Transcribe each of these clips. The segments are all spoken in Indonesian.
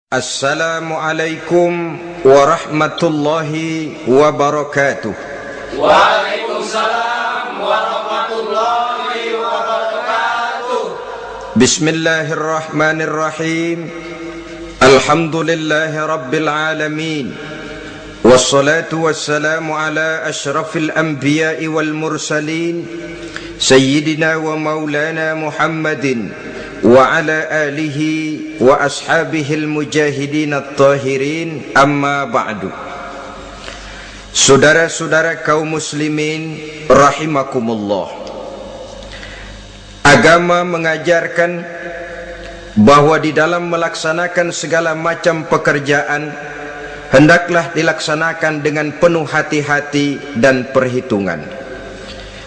Assalamualaikum warahmatullahi wabarakatuh. Waalaikumsalam warahmatullahi wabarakatuh. Bismillahirrahmanirrahim. Alhamdulillahi rabbil alamin. Wassalatu wassalamu ala ashrafil anbiya'i wal mursalin Sayyidina wa maulana Muhammadin wa ala alihi wa ashabihil mujahidin at-tahirin, amma ba'du. Saudara-saudara kaum muslimin rahimakumullah, agama mengajarkan bahwa di dalam melaksanakan segala macam pekerjaan hendaklah dilaksanakan dengan penuh hati-hati dan perhitungan.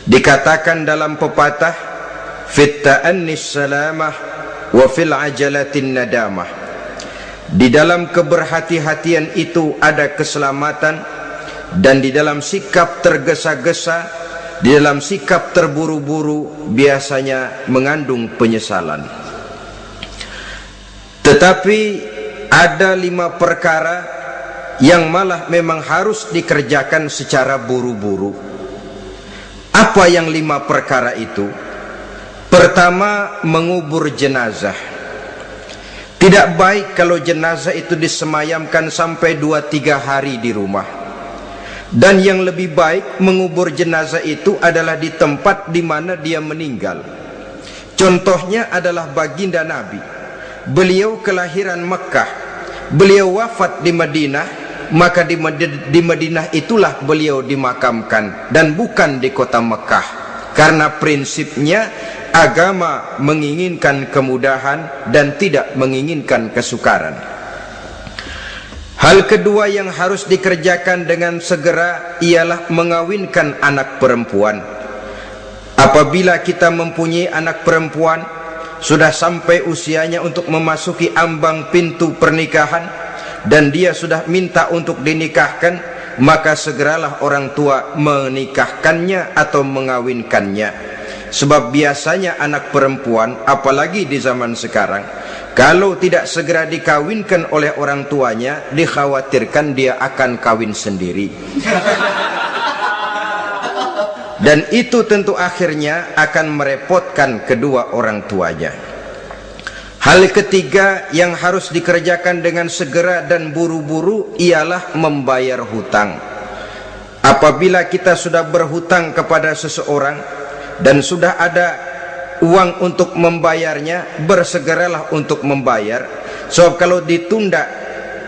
Dikatakan dalam pepatah, fit ta'annis salamah wa fil ajalatin nadamah. Di dalam keberhati-hatian itu ada keselamatan, dan di dalam sikap tergesa-gesa, di dalam sikap terburu-buru biasanya mengandung penyesalan. Tetapi ada 5 perkara yang malah memang harus dikerjakan secara buru-buru. Apa yang 5 perkara itu? Pertama, mengubur jenazah. Tidak baik kalau jenazah itu disemayamkan sampai 2-3 hari di rumah. Dan yang lebih baik mengubur jenazah itu adalah di tempat di mana dia meninggal. Contohnya adalah baginda Nabi. Beliau kelahiran Mekah, beliau wafat di Madinah, maka di Madinah itulah beliau dimakamkan dan bukan di kota Mekah. Karena prinsipnya agama menginginkan kemudahan dan tidak menginginkan kesukaran. Hal kedua yang harus dikerjakan dengan segera ialah mengawinkan anak perempuan. Apabila kita mempunyai anak perempuan, sudah sampai usianya untuk memasuki ambang pintu pernikahan, dan dia sudah minta untuk dinikahkan, maka segeralah orang tua menikahkannya atau mengawinkannya. Sebab biasanya anak perempuan, apalagi di zaman sekarang, kalau tidak segera dikawinkan oleh orang tuanya, dikhawatirkan dia akan kawin sendiri. Dan itu tentu akhirnya akan merepotkan kedua orang tuanya. Hal ketiga yang harus dikerjakan dengan segera dan buru-buru ialah membayar hutang. Apabila kita sudah berhutang kepada seseorang dan sudah ada uang untuk membayarnya, bersegeralah untuk membayar. Sebab kalau ditunda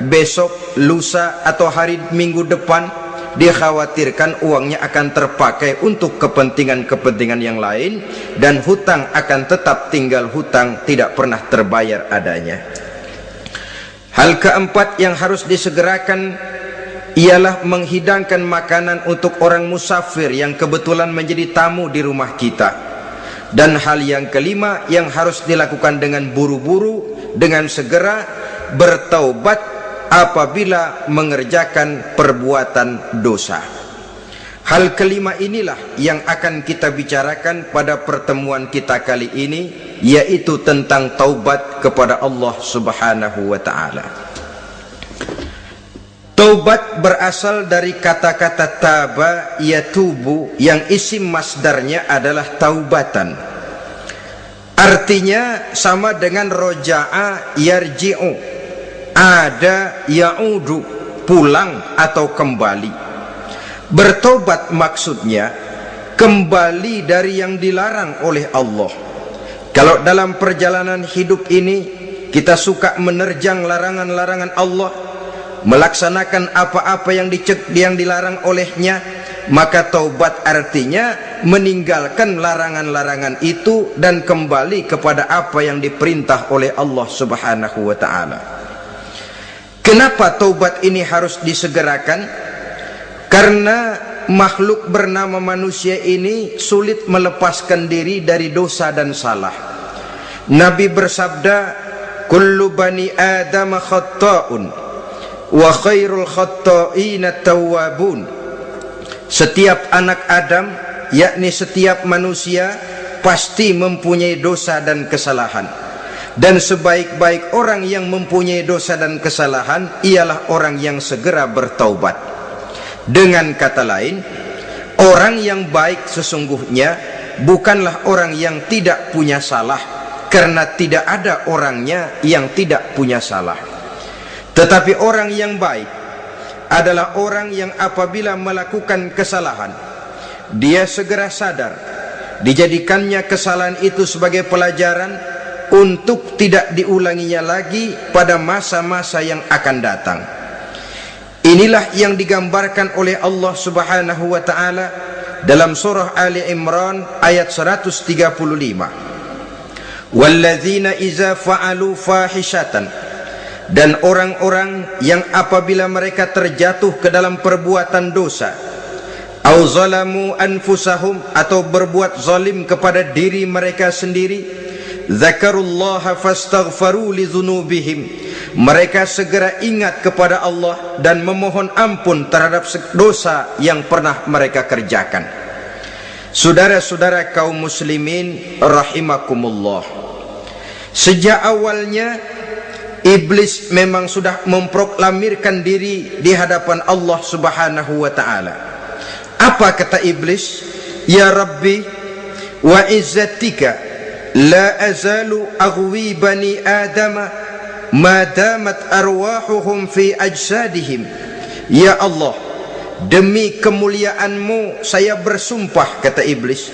besok, lusa, atau hari minggu depan, dikhawatirkan uangnya akan terpakai untuk kepentingan-kepentingan yang lain, dan hutang akan tetap tinggal hutang, tidak pernah terbayar adanya. Hal keempat yang harus disegerakan ialah menghidangkan makanan untuk orang musafir yang kebetulan menjadi tamu di rumah kita. Dan hal yang kelima yang harus dilakukan dengan buru-buru, dengan segera, bertaubat apabila mengerjakan perbuatan dosa. Hal kelima inilah yang akan kita bicarakan pada pertemuan kita kali ini, yaitu tentang taubat kepada Allah Subhanahu wa ta'ala. Taubat berasal dari kata-kata taba yatubu, yang isim masdarnya adalah taubatan. Artinya sama dengan roja'a yarji'u, ada ya'udu, pulang atau kembali. Bertobat maksudnya kembali dari yang dilarang oleh Allah. Kalau dalam perjalanan hidup ini kita suka menerjang larangan-larangan Allah, melaksanakan apa-apa yang dilarang olehnya, maka taubat artinya meninggalkan larangan-larangan itu dan kembali kepada apa yang diperintah oleh Allah Subhanahu wa ta'ala. Kenapa taubat ini harus disegerakan? Karena makhluk bernama manusia ini sulit melepaskan diri dari dosa dan salah. Nabi bersabda, kullu bani Adam khatta'un wa khairul khatta'ina tawwabun. Setiap anak Adam, yakni setiap manusia, pasti mempunyai dosa dan kesalahan, dan sebaik-baik orang yang mempunyai dosa dan kesalahan ialah orang yang segera bertaubat. Dengan kata lain, orang yang baik sesungguhnya bukanlah orang yang tidak punya salah, karena tidak ada orangnya yang tidak punya salah. Tetapi orang yang baik adalah orang yang apabila melakukan kesalahan, dia segera sadar, dijadikannya kesalahan itu sebagai pelajaran untuk tidak diulanginya lagi pada masa-masa yang akan datang. Inilah yang digambarkan oleh Allah Subhanahu wa taala dalam surah Ali Imran ayat 135. Walladzina iza fa'alu fahishatan, dan orang-orang yang apabila mereka terjatuh ke dalam perbuatan dosa, au zalamu anfusahum, atau berbuat zalim kepada diri mereka sendiri, zakarullaha fastaghfaru li dzunubihim, mereka segera ingat kepada Allah dan memohon ampun terhadap dosa yang pernah mereka kerjakan. Saudara-saudara kaum muslimin rahimakumullah, sejak awalnya iblis memang sudah memproklamirkan diri di hadapan Allah Subhanahu wa taala. Apa kata iblis? Ya Rabbi wa izzatika la azalu aghwi bani adama ma damat arwahuhum fi ajsadihim. Ya Allah, demi kemuliaanmu saya bersumpah, kata iblis,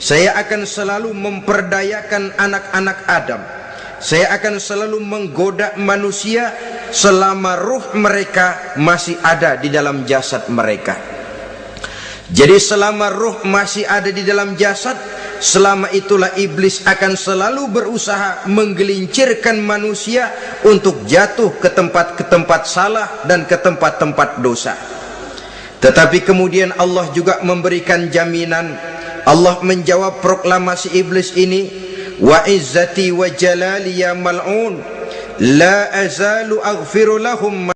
saya akan selalu memperdayakan anak-anak Adam, saya akan selalu menggoda manusia selama ruh mereka masih ada di dalam jasad mereka. Jadi selama ruh masih ada di dalam jasad, selama itulah iblis akan selalu berusaha menggelincirkan manusia untuk jatuh ke tempat salah dan ke tempat-tempat dosa. Tetapi kemudian Allah juga memberikan jaminan. Allah menjawab proklamasi iblis ini, wa izzati wa jalali ya mal'un la azalu aghfiru lahum.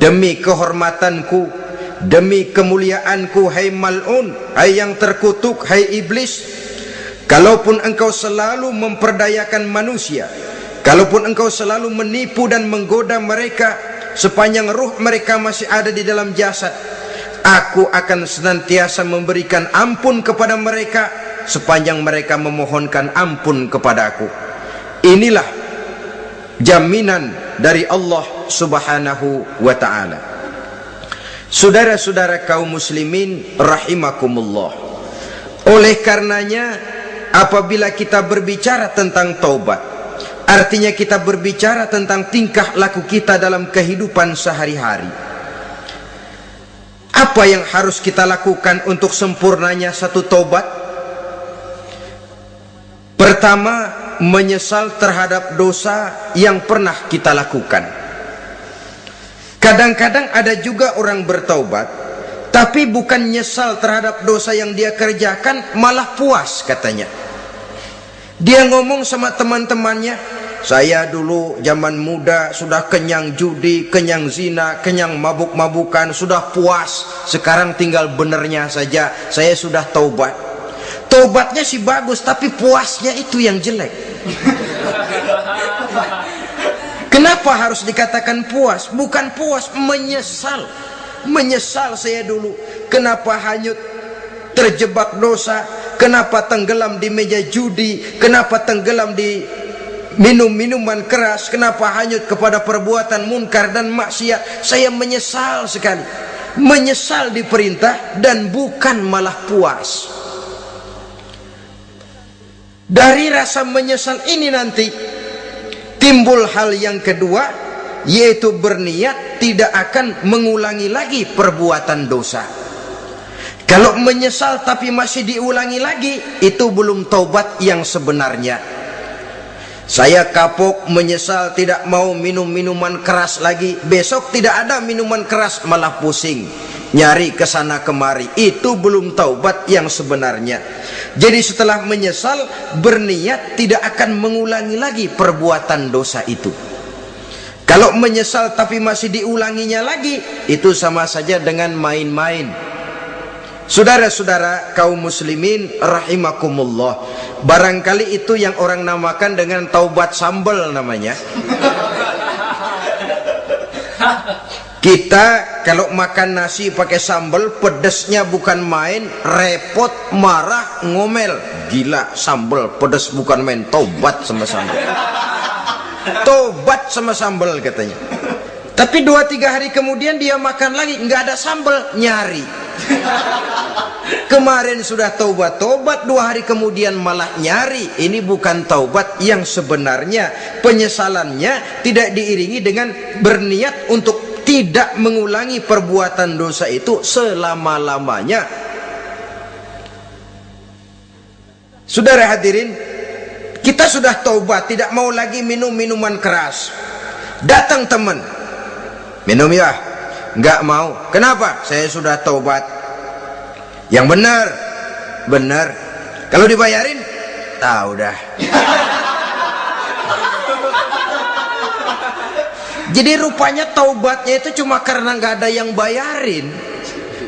Demi kehormatanku, demi kemuliaanku, hai mal'un, hai yang terkutuk, hai iblis, kalaupun engkau selalu memperdayakan manusia, kalaupun engkau selalu menipu dan menggoda mereka sepanjang ruh mereka masih ada di dalam jasad, aku akan senantiasa memberikan ampun kepada mereka sepanjang mereka memohonkan ampun kepadaku. Inilah jaminan dari Allah Subhanahu wa ta'ala. Saudara-saudara kaum muslimin rahimakumullah, oleh karenanya apabila kita berbicara tentang taubat, artinya kita berbicara tentang tingkah laku kita dalam kehidupan sehari-hari. Apa yang harus kita lakukan untuk sempurnanya satu taubat? Pertama, menyesal terhadap dosa yang pernah kita lakukan. Kadang-kadang ada juga orang bertaubat, tapi bukan nyesal terhadap dosa yang dia kerjakan, malah puas katanya. Dia ngomong sama teman-temannya, saya dulu zaman muda sudah kenyang judi, kenyang zina, kenyang mabuk-mabukan, sudah puas. Sekarang tinggal benernya saja, saya sudah taubat. Taubatnya sih bagus, tapi puasnya itu yang jelek. Kenapa harus dikatakan puas? Bukan puas, menyesal. Menyesal saya dulu, kenapa hanyut terjebak dosa, kenapa tenggelam di meja judi, kenapa tenggelam di minum-minuman keras, kenapa hanyut kepada perbuatan munkar dan maksiat. Saya menyesal sekali. Menyesal diperintah dan bukan malah puas. Dari rasa menyesal ini nanti timbul hal yang kedua, yaitu berniat tidak akan mengulangi lagi perbuatan dosa. Kalau menyesal tapi masih diulangi lagi, itu belum taubat yang sebenarnya. Saya kapok, menyesal, tidak mau minum minuman keras lagi. Besok tidak ada minuman keras, malah pusing. nyari ke sana kemari, itu belum taubat yang sebenarnya. Jadi setelah menyesal, berniat tidak akan mengulangi lagi perbuatan dosa itu. Kalau menyesal tapi masih diulanginya lagi, itu sama saja dengan main-main. Saudara-saudara kaum muslimin rahimakumullah, barangkali itu yang orang namakan dengan taubat sambal namanya. Kita kalau makan nasi pakai sambal, pedesnya bukan main, repot, marah, ngomel. Gila, sambal pedes bukan main, taubat sama sambal. Tobat sama sambal katanya. Tapi 2-3 hari kemudian dia makan lagi, nggak ada sambal, nyari. Kemarin sudah taubat, 2 hari kemudian malah nyari. Ini bukan taubat yang sebenarnya. Penyesalannya tidak diiringi dengan berniat untuk tidak mengulangi perbuatan dosa itu selama-lamanya. Saudara hadirin, kita sudah taubat, tidak mau lagi minum minuman keras. Datang teman, minum ya? Enggak mau. Kenapa? Saya sudah taubat. Yang benar, benar. Kalau dibayarin, udah. Jadi rupanya taubatnya itu cuma karena nggak ada yang bayarin.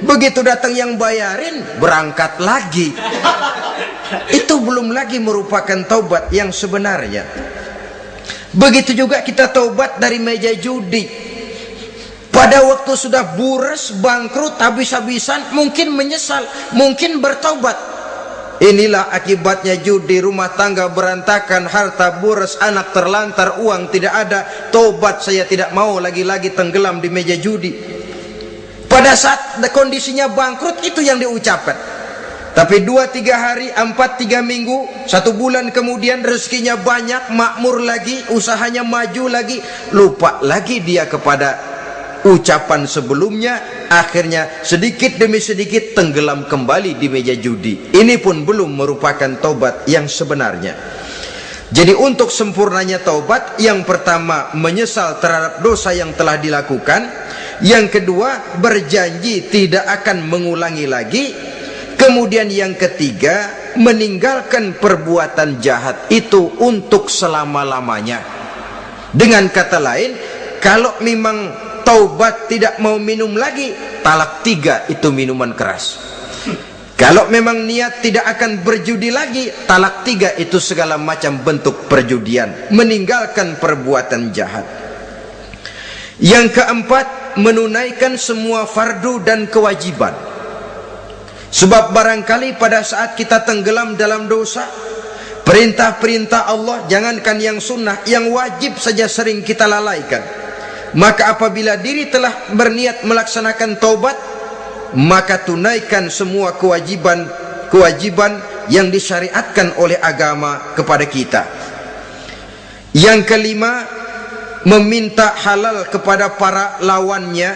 Begitu datang yang bayarin, berangkat lagi. Itu belum lagi merupakan taubat yang sebenarnya. Begitu juga kita taubat dari meja judi. Pada waktu sudah bures, bangkrut, habis-habisan, mungkin menyesal, mungkin bertaubat. Inilah akibatnya judi, rumah tangga berantakan, harta bures, anak terlantar, uang tidak ada. Taubat saya tidak mau lagi-lagi tenggelam di meja judi. Pada saat kondisinya bangkrut, itu yang diucapkan. Tapi 2-3 hari, 4-3 minggu, 1 bulan kemudian rezekinya banyak, makmur lagi, usahanya maju lagi, lupa lagi dia kepada ucapan sebelumnya. Akhirnya sedikit demi sedikit tenggelam kembali di meja judi. Ini pun belum merupakan taubat yang sebenarnya. Jadi untuk sempurnanya taubat, yang pertama menyesal terhadap dosa yang telah dilakukan, yang kedua berjanji tidak akan mengulangi lagi, kemudian yang ketiga meninggalkan perbuatan jahat itu untuk selama-lamanya. Dengan kata lain, kalau memang taubat tidak mau minum lagi, talak 3 itu minuman keras. Kalau memang niat tidak akan berjudi lagi, talak 3 itu segala macam bentuk perjudian, meninggalkan perbuatan jahat. Yang keempat, menunaikan semua fardu dan kewajiban. Sebab barangkali pada saat kita tenggelam dalam dosa, perintah-perintah Allah, jangankan yang sunnah, yang wajib saja sering kita lalaikan. Maka apabila diri telah berniat melaksanakan taubat, maka tunaikan semua kewajiban yang disyariatkan oleh agama kepada kita. Yang kelima, meminta halal kepada para lawannya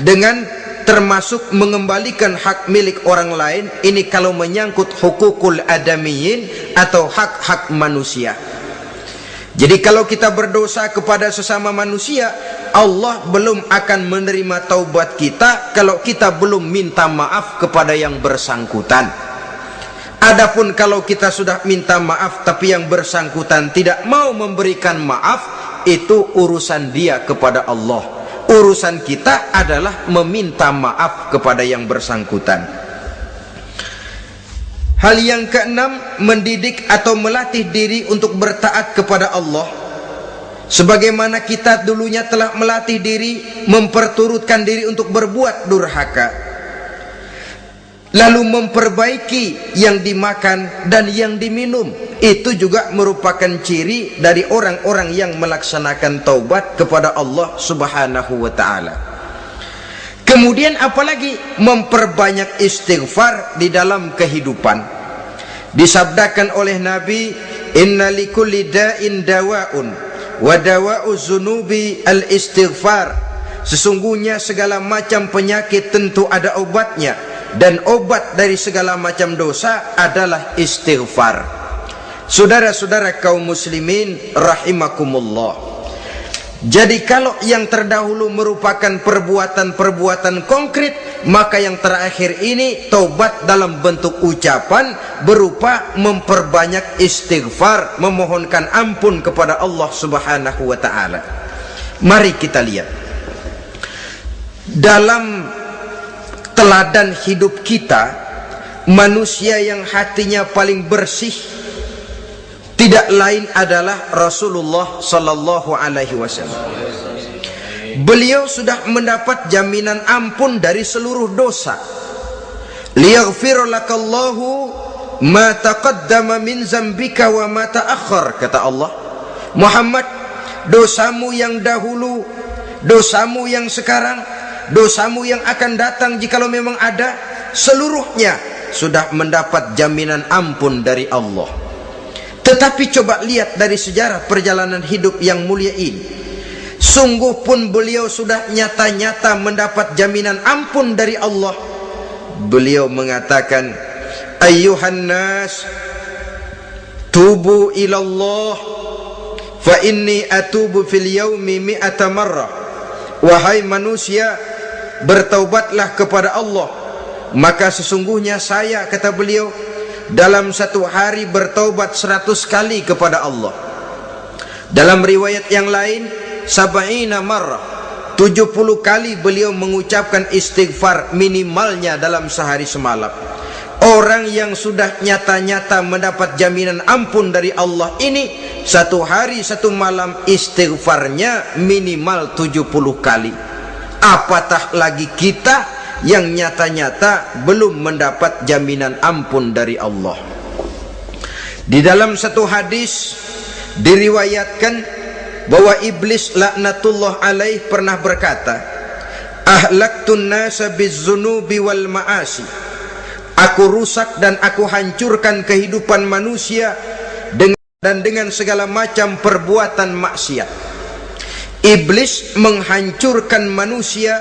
dengan termasuk mengembalikan hak milik orang lain. Ini kalau menyangkut hukukul adamiyin atau hak-hak manusia. Jadi kalau kita berdosa kepada sesama manusia, Allah belum akan menerima taubat kita kalau kita belum minta maaf kepada yang bersangkutan. Adapun kalau kita sudah minta maaf tapi yang bersangkutan tidak mau memberikan maaf, itu urusan dia kepada Allah. Urusan kita adalah meminta maaf kepada yang bersangkutan. Hal yang keenam, mendidik atau melatih diri untuk bertaat kepada Allah. Sebagaimana kita dulunya telah melatih diri, memperturutkan diri untuk berbuat durhaka. Lalu memperbaiki yang dimakan dan yang diminum. Itu juga merupakan ciri dari orang-orang yang melaksanakan taubat kepada Allah Subhanahu wa ta'ala. Kemudian apalagi memperbanyak istighfar di dalam kehidupan. Disabdakan oleh Nabi, inna likulli da'in dawa'un wa dawa'u zunubi al-istighfar. Sesungguhnya segala macam penyakit tentu ada obatnya, dan obat dari segala macam dosa adalah istighfar. Saudara-saudara kaum muslimin rahimakumullah, Jadi kalau yang terdahulu merupakan perbuatan-perbuatan konkret, maka yang terakhir ini taubat dalam bentuk ucapan berupa memperbanyak istighfar, memohonkan ampun kepada Allah Subhanahu wa taala. Mari kita lihat dalam teladan hidup kita, manusia yang hatinya paling bersih tidak lain adalah Rasulullah sallallahu alaihi wasallam. Beliau sudah mendapat jaminan ampun dari seluruh dosa. Liyaghfir lakallahu ma taqaddama min zambika wa ma ta'akhkhar, kata Allah. Muhammad, dosamu yang dahulu, dosamu yang sekarang, dosamu yang akan datang jikalau memang ada, seluruhnya sudah mendapat jaminan ampun dari Allah. Tetapi coba lihat dari sejarah perjalanan hidup yang mulia ini, sungguh pun beliau sudah nyata-nyata mendapat jaminan ampun dari Allah. Beliau mengatakan, ayyuhan nas tubu ilallah fa inni atubu fil yaumi mi'ata marrah. Wahai manusia, bertaubatlah kepada Allah, maka sesungguhnya saya, kata beliau, dalam satu hari bertaubat 100 kali kepada Allah. Dalam riwayat yang lain, sab'ina marrah, 70 kali beliau mengucapkan istighfar minimalnya dalam sehari semalam. Orang yang sudah nyata-nyata mendapat jaminan ampun dari Allah ini, satu hari satu malam istighfarnya minimal 70 kali. Apatah lagi kita yang nyata-nyata belum mendapat jaminan ampun dari Allah. Di dalam satu hadis diriwayatkan bahwa iblis laknatullah alaih pernah berkata, ahlaktun nasa bizzunubi wal ma'asi. Aku rusak dan aku hancurkan kehidupan manusia dengan segala macam perbuatan maksiat. Iblis menghancurkan manusia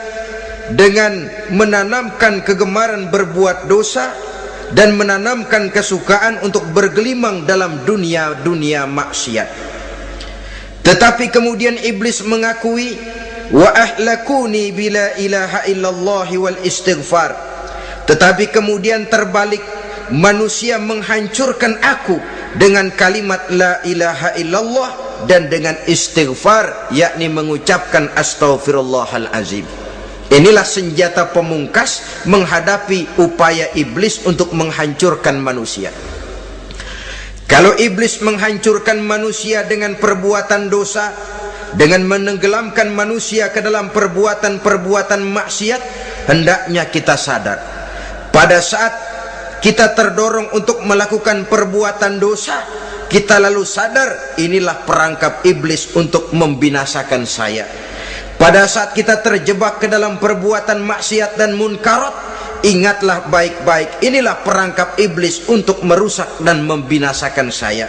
dengan menanamkan kegemaran berbuat dosa dan menanamkan kesukaan untuk bergelimang dalam dunia maksiat. Tetapi kemudian iblis mengakui, wa ahlakuni bila ilaha illallah wal istighfar. Tetapi kemudian terbalik, manusia menghancurkan aku dengan kalimat la ilaha illallah dan dengan istighfar, yakni mengucapkan astaghfirullahal azim. Inilah senjata pemungkas menghadapi upaya iblis untuk menghancurkan manusia. Kalau iblis menghancurkan manusia dengan perbuatan dosa, dengan menenggelamkan manusia ke dalam perbuatan-perbuatan maksiat, hendaknya kita sadar, pada saat kita terdorong untuk melakukan perbuatan dosa, kita lalu sadar inilah perangkap iblis untuk membinasakan saya. Pada saat kita terjebak ke dalam perbuatan maksiat dan munkarat, ingatlah baik-baik, inilah perangkap iblis untuk merusak dan membinasakan saya.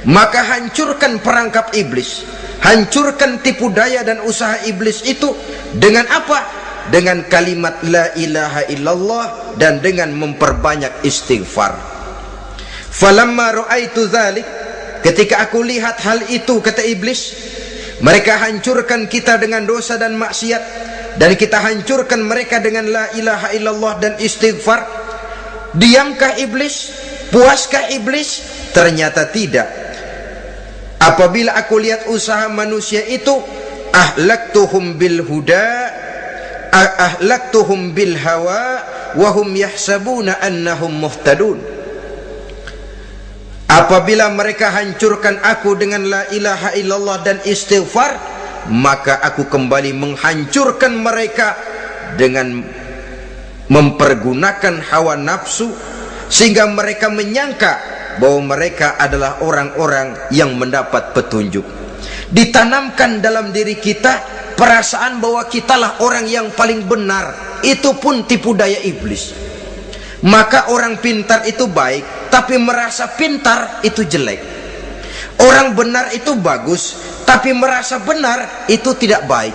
Maka hancurkan perangkap iblis, hancurkan tipu daya dan usaha iblis itu dengan apa? Dengan kalimat la ilaha illallah dan dengan memperbanyak istighfar. Falamma ra'aitu dzalik, ketika aku lihat hal itu, kata iblis, mereka hancurkan kita dengan dosa dan maksiat, dan kita hancurkan mereka dengan la ilaha illallah dan istighfar. Diamkah iblis? Puaskah iblis? Ternyata tidak. Apabila aku lihat usaha manusia itu, ahlaktuhum bil huda, ahlaktuhum bil hawa, wahum yahsabuna annahum muhtadun. Apabila mereka hancurkan aku dengan la ilaha illallah dan istighfar, maka aku kembali menghancurkan mereka dengan mempergunakan hawa nafsu, sehingga mereka menyangka bahwa mereka adalah orang-orang yang mendapat petunjuk. Ditanamkan dalam diri kita perasaan bahwa kitalah orang yang paling benar, itu pun tipu daya iblis. Maka orang pintar itu baik, tapi merasa pintar itu jelek. Orang benar itu bagus, tapi merasa benar itu tidak baik.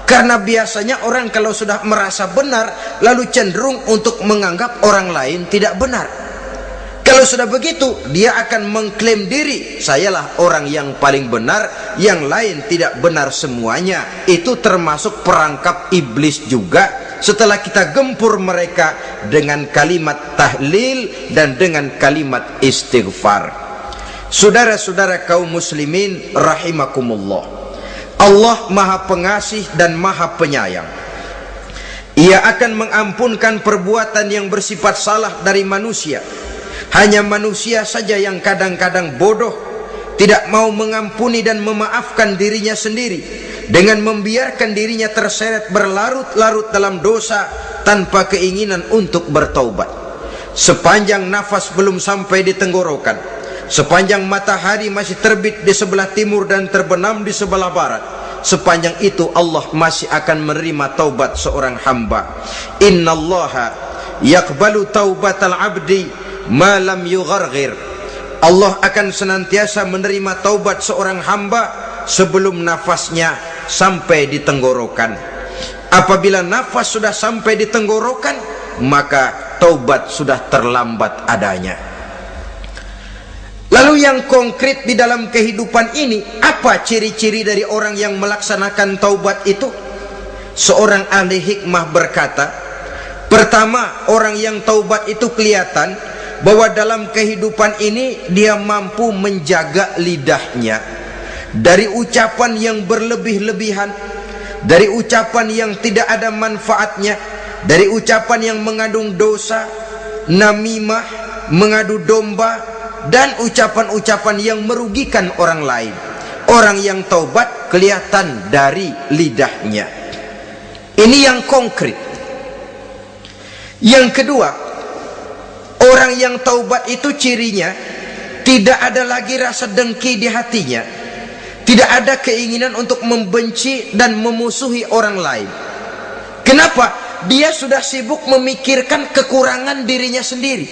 Karena biasanya orang kalau sudah merasa benar, lalu cenderung untuk menganggap orang lain tidak benar. Kalau sudah begitu, dia akan mengklaim diri, sayalah orang yang paling benar, yang lain tidak benar semuanya. Itu termasuk perangkap iblis juga, setelah kita gempur mereka dengan kalimat tahlil dan dengan kalimat istighfar. Saudara-saudara kaum muslimin rahimakumullah, Allah Maha Pengasih dan Maha Penyayang. Ia akan mengampunkan perbuatan yang bersifat salah dari manusia. Hanya manusia saja yang kadang-kadang bodoh, tidak mau mengampuni dan memaafkan dirinya sendiri, dengan membiarkan dirinya terseret berlarut-larut dalam dosa tanpa keinginan untuk bertaubat. Sepanjang nafas belum sampai di tenggorokan, sepanjang matahari masih terbit di sebelah timur dan terbenam di sebelah barat, sepanjang itu Allah masih akan menerima taubat seorang hamba. Innallaha yaqbalu taubatal abdi ma lam yugharghir. Allah akan senantiasa menerima taubat seorang hamba sebelum nafasnya sampai di tenggorokan. Apabila nafas sudah sampai di tenggorokan, maka taubat sudah terlambat adanya. Lalu yang konkret di dalam kehidupan ini, apa ciri-ciri dari orang yang melaksanakan taubat itu? Seorang ahli hikmah berkata, pertama, orang yang taubat itu kelihatan bahwa dalam kehidupan ini dia mampu menjaga lidahnya dari ucapan yang berlebih-lebihan, dari ucapan yang tidak ada manfaatnya, dari ucapan yang mengandung dosa, namimah, mengadu domba, dan ucapan-ucapan yang merugikan orang lain. Orang yang taubat kelihatan dari lidahnya. Ini yang konkret. Yang kedua, orang yang taubat itu cirinya tidak ada lagi rasa dengki di hatinya, tidak ada keinginan untuk membenci dan memusuhi orang lain. Kenapa? Dia sudah sibuk memikirkan kekurangan dirinya sendiri,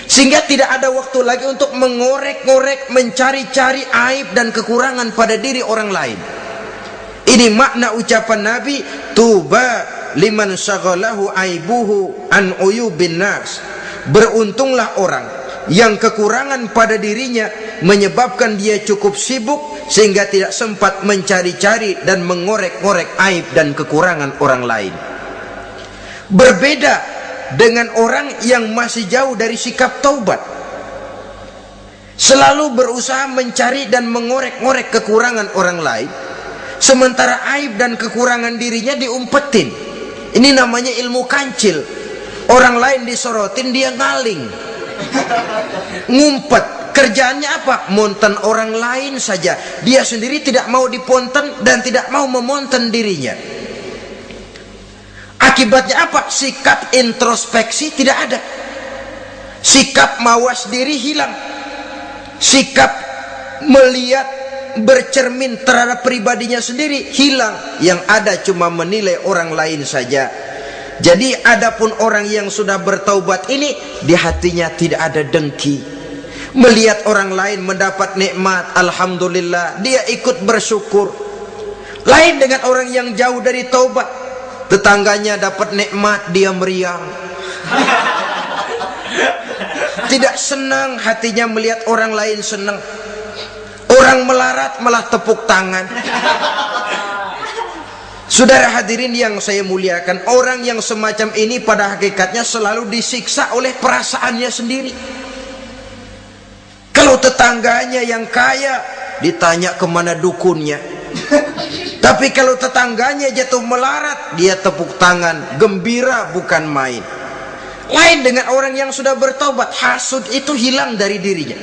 sehingga tidak ada waktu lagi untuk mengorek-ngorek, mencari-cari aib dan kekurangan pada diri orang lain. Ini makna ucapan Nabi, tuba liman syaghalahu aibuhu an uyubin nas. Beruntunglah orang yang kekurangan pada dirinya menyebabkan dia cukup sibuk sehingga tidak sempat mencari-cari dan mengorek-ngorek aib dan kekurangan orang lain. Berbeda dengan orang yang masih jauh dari sikap taubat, selalu berusaha mencari dan mengorek-ngorek kekurangan orang lain, sementara aib dan kekurangan dirinya diumpetin. Ini namanya ilmu kancil. Orang lain disorotin, dia ngaling, ngumpet. Kerjaannya apa? Monten orang lain saja. Dia sendiri tidak mau diponten dan tidak mau memonten dirinya. Akibatnya apa? Sikap introspeksi tidak ada, sikap mawas diri hilang, sikap melihat bercermin terhadap pribadinya sendiri hilang. Yang ada cuma menilai orang lain saja. Jadi adapun orang yang sudah bertaubat ini, di hatinya tidak ada dengki. Melihat orang lain mendapat nikmat, alhamdulillah, dia ikut bersyukur. Lain dengan orang yang jauh dari taubat, tetangganya dapat nikmat, dia meriang. Tidak senang hatinya melihat orang lain senang. Orang melarat malah tepuk tangan. Saudara hadirin yang saya muliakan, orang yang semacam ini pada hakikatnya selalu disiksa oleh perasaannya sendiri. Kalau tetangganya yang kaya, ditanya kemana dukunnya. Tapi kalau tetangganya jatuh melarat, dia tepuk tangan, gembira bukan main. Lain dengan orang yang sudah bertobat, hasud itu hilang dari dirinya.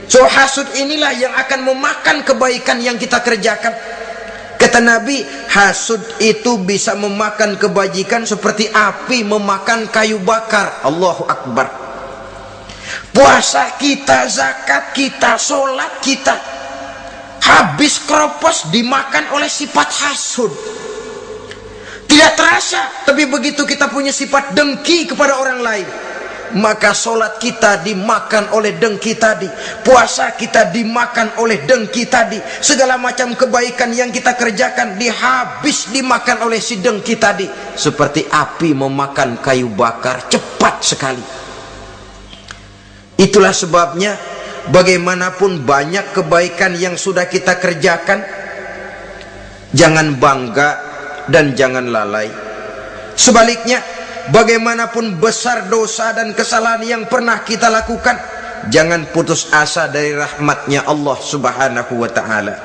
So hasud inilah yang akan memakan kebaikan yang kita kerjakan. Kata Nabi, hasud itu bisa memakan kebajikan seperti api memakan kayu bakar. Allahu Akbar. Puasa kita, zakat kita, sholat kita, habis keropos dimakan oleh sifat hasud. Tidak terasa, tapi begitu kita punya sifat dengki kepada orang lain, maka sholat kita dimakan oleh dengki tadi, puasa kita dimakan oleh dengki tadi, segala macam kebaikan yang kita kerjakan dimakan oleh si dengki tadi, seperti api memakan kayu bakar, cepat sekali. Itulah sebabnya bagaimanapun banyak kebaikan yang sudah kita kerjakan, jangan bangga dan jangan lalai. Sebaliknya, bagaimanapun besar dosa dan kesalahan yang pernah kita lakukan, jangan putus asa dari rahmatnya Allah subhanahu wa ta'ala.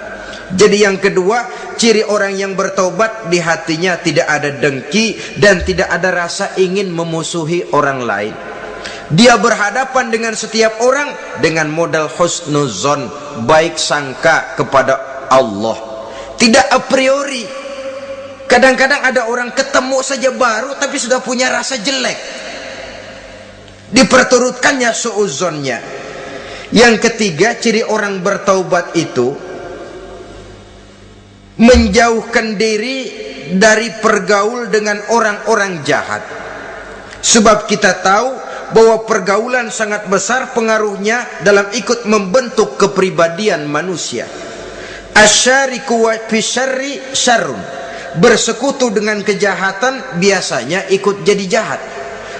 Jadi yang kedua, ciri orang yang bertobat, di hatinya tidak ada dengki dan tidak ada rasa ingin memusuhi orang lain. Dia berhadapan dengan setiap orang dengan modal husnuzon, baik sangka kepada Allah, tidak a priori. Kadang-kadang ada orang ketemu saja baru tapi sudah punya rasa jelek, diperturutkannya suuzonnya. Yang ketiga, ciri orang bertaubat itu menjauhkan diri dari pergaul dengan orang-orang jahat. Sebab kita tahu bahwa pergaulan sangat besar pengaruhnya dalam ikut membentuk kepribadian manusia. Asyariku wa fi syarri syarrun. Bersekutu dengan kejahatan biasanya ikut jadi jahat.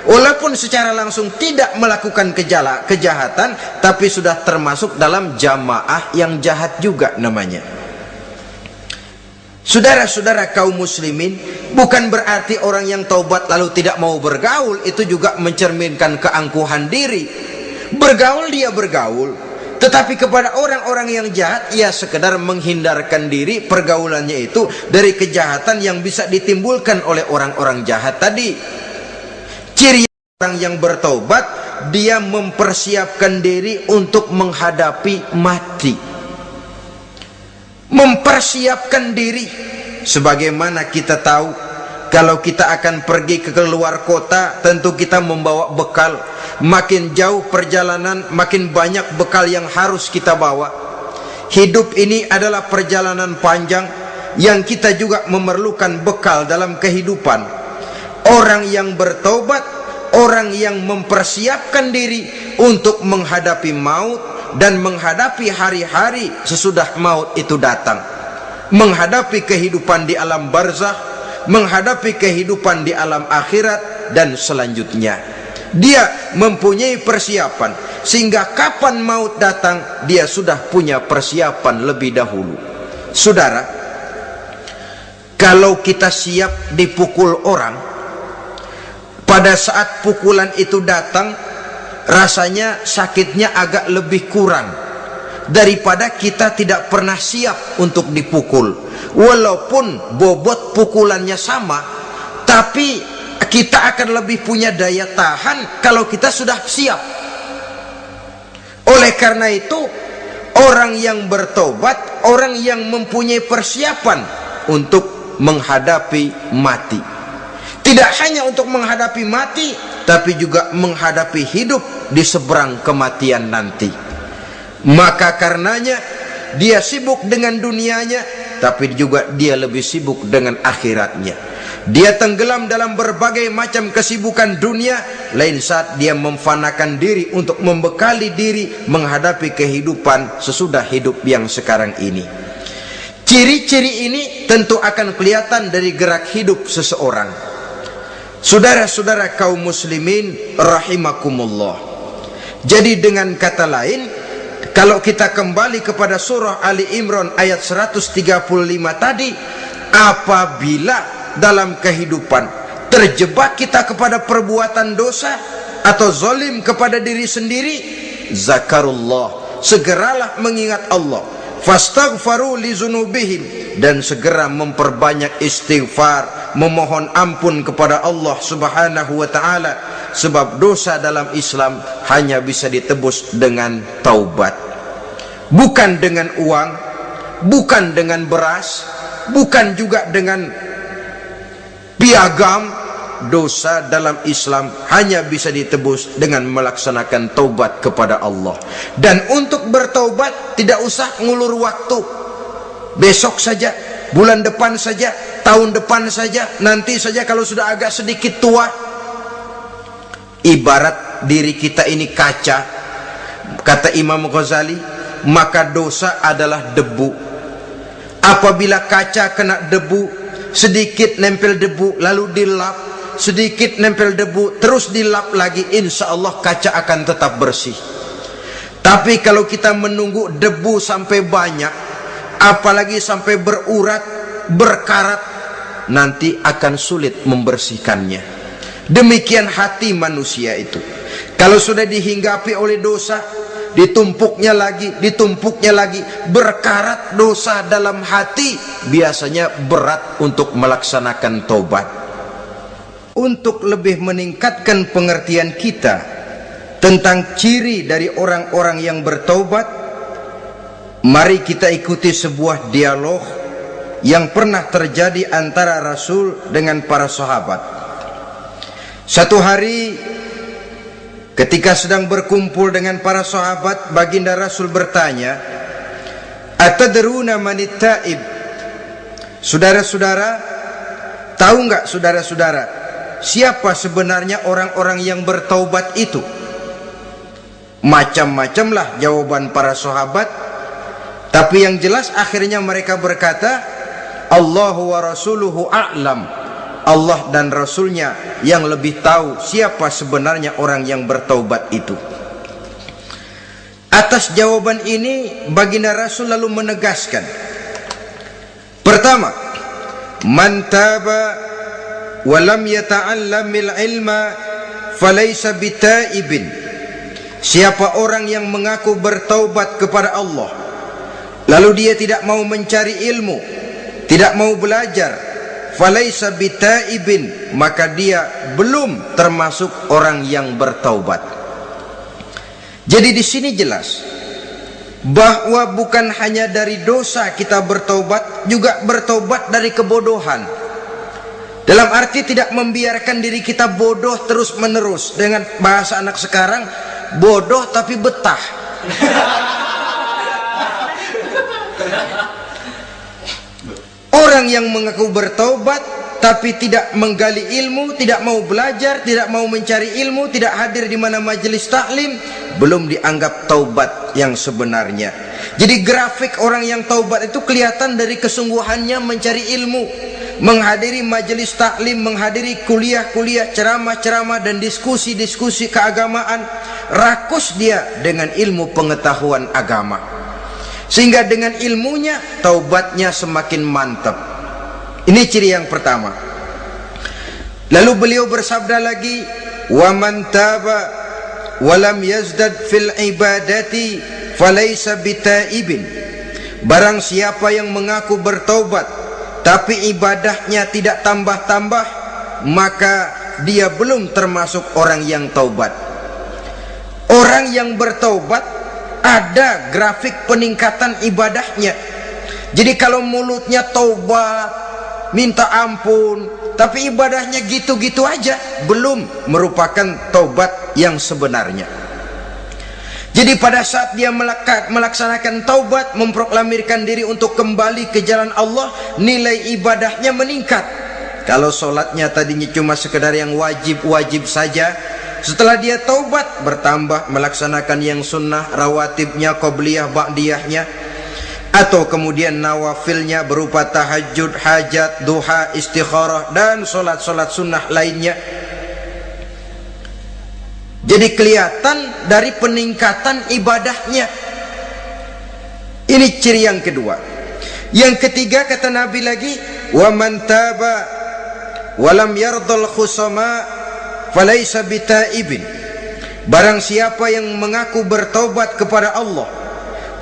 Walaupun secara langsung tidak melakukan kejahatan, tapi sudah termasuk dalam jamaah yang jahat juga namanya. Saudara-saudara kaum muslimin, bukan berarti orang yang taubat lalu tidak mau bergaul itu juga mencerminkan keangkuhan diri. Bergaul dia bergaul, tetapi kepada orang-orang yang jahat ia sekedar menghindarkan diri pergaulannya itu dari kejahatan yang bisa ditimbulkan oleh orang-orang jahat tadi. Ciri orang yang bertaubat, dia mempersiapkan diri untuk menghadapi mati. Mempersiapkan diri, sebagaimana kita tahu kalau kita akan pergi ke luar kota, tentu kita membawa bekal. Makin jauh perjalanan, makin banyak bekal yang harus kita bawa. Hidup ini adalah perjalanan panjang yang kita juga memerlukan bekal dalam kehidupan. Orang yang bertobat, orang yang mempersiapkan diri untuk menghadapi maut dan menghadapi hari-hari sesudah maut itu datang, menghadapi kehidupan di alam barzakh, menghadapi kehidupan di alam akhirat dan selanjutnya. Dia mempunyai persiapan sehingga kapan maut datang dia sudah punya persiapan lebih dahulu. Saudara, kalau kita siap dipukul orang, pada saat pukulan itu datang rasanya sakitnya agak lebih kurang daripada kita tidak pernah siap untuk dipukul. Walaupun bobot pukulannya sama, tapi kita akan lebih punya daya tahan kalau kita sudah siap. Oleh karena itu, orang yang bertobat, orang yang mempunyai persiapan untuk menghadapi mati. Tidak hanya untuk menghadapi mati, tapi juga menghadapi hidup di seberang kematian nanti. Maka karenanya dia sibuk dengan dunianya, tapi juga dia lebih sibuk dengan akhiratnya. Dia tenggelam dalam berbagai macam kesibukan dunia, lain saat dia memfanakan diri untuk membekali diri menghadapi kehidupan sesudah hidup yang sekarang ini. Ciri-ciri ini tentu akan kelihatan dari gerak hidup seseorang. Saudara-saudara kaum muslimin rahimakumullah. Jadi dengan kata lain, kalau kita kembali kepada surah Ali Imran ayat 135 tadi, apabila dalam kehidupan terjebak kita kepada perbuatan dosa atau zalim kepada diri sendiri, zakarullah, segeralah mengingat Allah, fastaghfaru li dzunubihim, dan segera memperbanyak istighfar, memohon ampun kepada Allah subhanahu wa ta'ala. Sebab dosa dalam Islam hanya bisa ditebus dengan taubat, bukan dengan uang, bukan dengan beras, bukan juga dengan piagam. Dosa dalam Islam hanya bisa ditebus dengan melaksanakan taubat kepada Allah. Dan untuk bertaubat tidak usah ngulur waktu, besok saja, bulan depan saja, tahun depan saja, nanti saja kalau sudah agak sedikit tua. Ibarat diri kita ini kaca, kata Imam Ghazali, maka dosa adalah debu. Apabila kaca kena debu, sedikit nempel debu lalu dilap, sedikit nempel debu terus dilap lagi, insya Allah kaca akan tetap bersih. Tapi kalau kita menunggu debu sampai banyak, apalagi sampai berurat, berkarat, nanti akan sulit membersihkannya. Demikian hati manusia itu. Kalau sudah dihinggapi oleh dosa, ditumpuknya lagi, berkarat dosa dalam hati, biasanya berat untuk melaksanakan taubat. Untuk lebih meningkatkan pengertian kita tentang ciri dari orang-orang yang bertaubat, mari kita ikuti sebuah dialog yang pernah terjadi antara Rasul dengan para sahabat. Satu hari ketika sedang berkumpul dengan para sahabat, baginda Rasul bertanya, "Atadruna manit taib?" Saudara-saudara, tahu enggak saudara-saudara, siapa sebenarnya orang-orang yang bertaubat itu? Macam-macamlah jawaban para sahabat, tapi yang jelas akhirnya mereka berkata, Allahu wa rasuluhu a'lam. Allah dan Rasulnya yang lebih tahu siapa sebenarnya orang yang bertaubat itu. Atas jawaban ini, baginda Rasul lalu menegaskan, pertama, man taba wa lam yata'allamil ilma falaysa bitaibin. Siapa orang yang mengaku bertaubat kepada Allah, lalu dia tidak mau mencari ilmu, tidak mau belajar, falaysa bitaibin, maka dia belum termasuk orang yang bertaubat. Jadi di sini jelas bahwa bukan hanya dari dosa kita bertaubat, juga bertaubat dari kebodohan. Dalam arti tidak membiarkan diri kita bodoh terus menerus. Dengan bahasa anak sekarang, bodoh tapi betah. Orang yang mengaku bertaubat tapi tidak menggali ilmu, tidak mau belajar, tidak mau mencari ilmu, tidak hadir di mana majelis taklim, belum dianggap taubat yang sebenarnya. Jadi grafik orang yang taubat itu kelihatan dari kesungguhannya mencari ilmu, menghadiri majelis taklim, menghadiri kuliah-kuliah, ceramah-ceramah dan diskusi-diskusi keagamaan. Rakus dia dengan ilmu pengetahuan agama, sehingga dengan ilmunya taubatnya semakin mantap. Ini ciri yang pertama. Lalu beliau bersabda lagi, wa man taba wa lam yazdad fil ibadati falaysa bitaibin. Barang siapa yang mengaku bertaubat tapi ibadahnya tidak tambah-tambah, maka dia belum termasuk orang yang taubat. Orang yang bertaubat ada grafik peningkatan ibadahnya. Jadi kalau mulutnya taubat, minta ampun, tapi ibadahnya gitu-gitu aja, belum merupakan taubat yang sebenarnya. Jadi pada saat dia melaksanakan taubat, memproklamirkan diri untuk kembali ke jalan Allah, nilai ibadahnya meningkat. Kalau sholatnya tadinya cuma sekedar yang wajib-wajib saja, setelah dia taubat bertambah melaksanakan yang sunnah, rawatibnya, qobliyah, ba'diyahnya, atau kemudian nawafilnya berupa tahajud, hajat, duha, istikharah, dan solat-solat sunnah lainnya. Jadi kelihatan dari peningkatan ibadahnya. Ini ciri yang kedua. Yang ketiga kata Nabi lagi, wa man taba wa lam yardal khusama falaysa bitaibin. Barang siapa yang mengaku bertaubat kepada Allah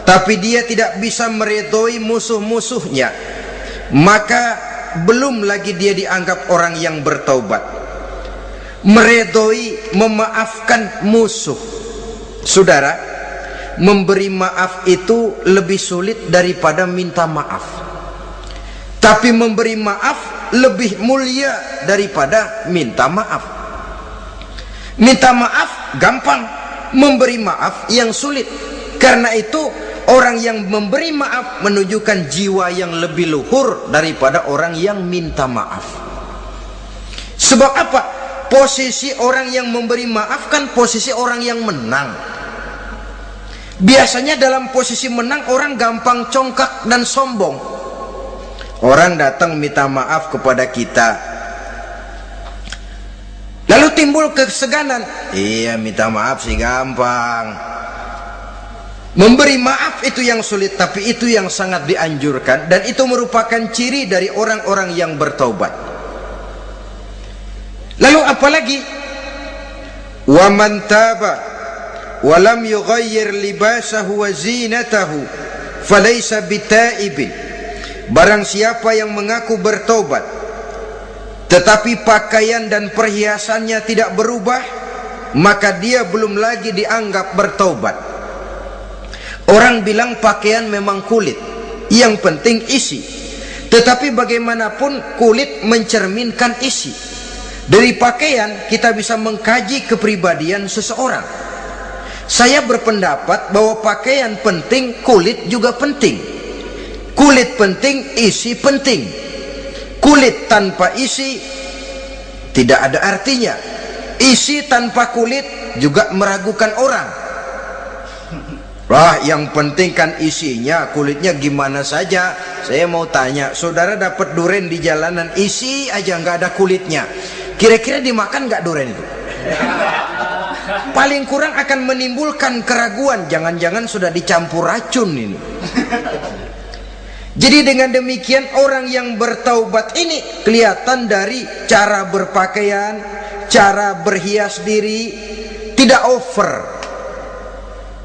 tapi dia tidak bisa meridhoi musuh-musuhnya, maka belum lagi dia dianggap orang yang bertaubat. Meridhoi, memaafkan musuh, saudara, memberi maaf itu lebih sulit daripada minta maaf. Tapi memberi maaf lebih mulia daripada minta maaf. Minta maaf gampang, memberi maaf yang sulit. Karena itu orang yang memberi maaf menunjukkan jiwa yang lebih luhur daripada orang yang minta maaf. Sebab apa? Posisi orang yang memberi maaf kan posisi orang yang menang. Biasanya dalam posisi menang orang gampang congkak dan sombong. Orang datang minta maaf kepada kita, lalu timbul keseganan. Iya, minta maaf sih gampang. Memberi maaf itu yang sulit, tapi itu yang sangat dianjurkan, dan itu merupakan ciri dari orang-orang yang bertaubat. Lalu apalagi? Wa man taba wa lam yughayyir libasahu wa zinatahu falaysa bitaibin. Barang siapa yang mengaku bertaubat tetapi pakaian dan perhiasannya tidak berubah, maka dia belum lagi dianggap bertaubat. Orang bilang pakaian memang kulit, yang penting isi. Tetapi bagaimanapun kulit mencerminkan isi. Dari pakaian kita bisa mengkaji kepribadian seseorang. Saya berpendapat bahwa pakaian penting, kulit juga penting. Kulit penting, isi penting. Kulit tanpa isi tidak ada artinya. Isi tanpa kulit juga meragukan orang. Wah, yang penting kan isinya, kulitnya gimana saja. Saya mau tanya, saudara dapat duren di jalanan, isi aja nggak ada kulitnya, kira-kira dimakan nggak duren itu? Paling kurang akan menimbulkan keraguan, jangan-jangan sudah dicampur racun ini. Jadi dengan demikian orang yang bertaubat ini kelihatan dari cara berpakaian, cara berhias diri, tidak over.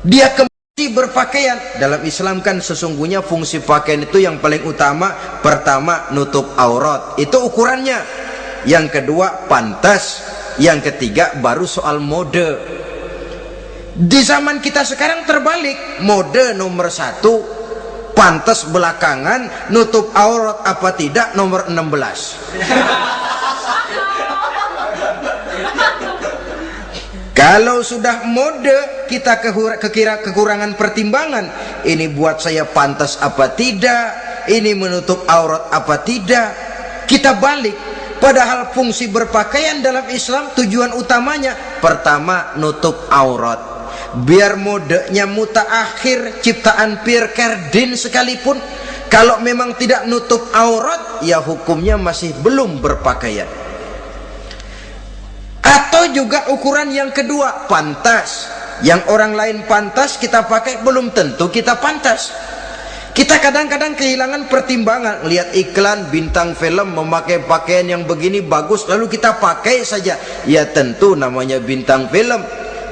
Dia berpakaian. Dalam Islam kan sesungguhnya fungsi pakaian itu yang paling utama, pertama nutup aurat, itu ukurannya. Yang kedua pantas, yang ketiga baru soal mode. Di zaman kita sekarang terbalik, mode nomor 1, pantas belakangan, nutup aurat apa tidak nomor 16. Kalau sudah mode, kita kekira kekurangan pertimbangan. Ini buat saya pantas apa tidak, ini menutup aurat apa tidak. Kita balik. Padahal fungsi berpakaian dalam Islam tujuan utamanya pertama nutup aurat. Biar modenya mutaakhir, ciptaan Pierre Cardin sekalipun, kalau memang tidak nutup aurat, ya hukumnya masih belum berpakaian. Atau juga ukuran yang kedua, pantas. Yang orang lain pantas kita pakai, belum tentu kita pantas. Kita kadang-kadang kehilangan pertimbangan, lihat iklan bintang film memakai pakaian yang begini bagus, lalu kita pakai saja. Ya tentu namanya bintang film.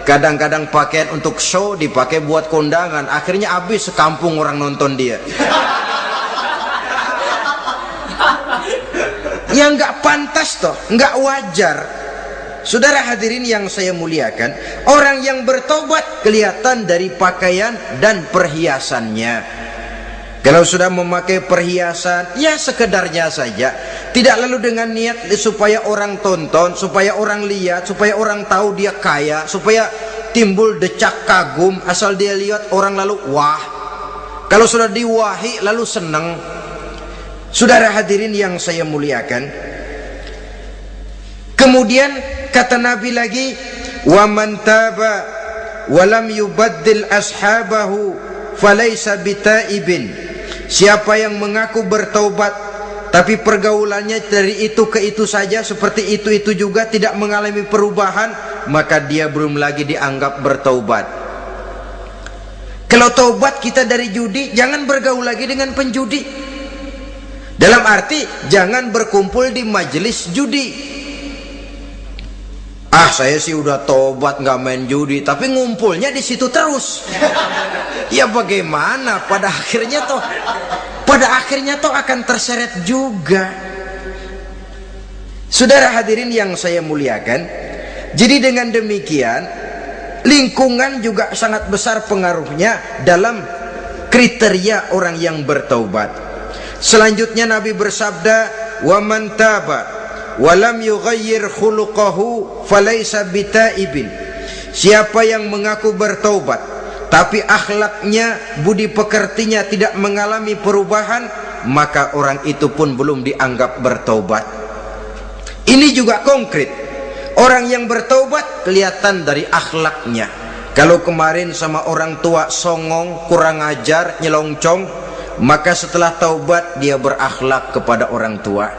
Kadang-kadang pakaian untuk show dipakai buat kondangan, akhirnya habis sekampung orang nonton dia. Ya nggak pantas toh, nggak wajar. Saudara hadirin yang saya muliakan, orang yang bertobat kelihatan dari pakaian dan perhiasannya. Kalau sudah memakai perhiasan, ya sekedarnya saja, tidak lalu dengan niat supaya orang tonton, supaya orang lihat, supaya orang tahu dia kaya, supaya timbul decak kagum, asal dia lihat orang lalu wah. Kalau sudah diwahi lalu senang. Saudara hadirin yang saya muliakan, kemudian kata Nabi lagi, wa man taba wa lam yubaddil ashabahu falaysa bitaibin. Siapa yang mengaku bertaubat tapi pergaulannya dari itu ke itu saja, seperti itu juga, tidak mengalami perubahan, maka dia belum lagi dianggap bertaubat. Kalau taubat kita dari judi, jangan bergaul lagi dengan penjudi. Dalam arti jangan berkumpul di majelis judi. Ah, saya sih udah tobat nggak main judi, tapi ngumpulnya di situ terus. Ya bagaimana? Pada akhirnya toh akan terseret juga. Saudara hadirin yang saya muliakan, jadi dengan demikian lingkungan juga sangat besar pengaruhnya dalam kriteria orang yang bertaubat. Selanjutnya Nabi bersabda, wa man taba walam yughayyir khuluquhu falaysa bitaibin. Siapa yang mengaku bertaubat tapi akhlaknya, budi pekertinya tidak mengalami perubahan, maka orang itu pun belum dianggap bertaubat. Ini juga konkret. Orang yang bertaubat kelihatan dari akhlaknya. Kalau kemarin sama orang tua songong, kurang ajar, nyelongcong, maka setelah taubat dia berakhlak kepada orang tua.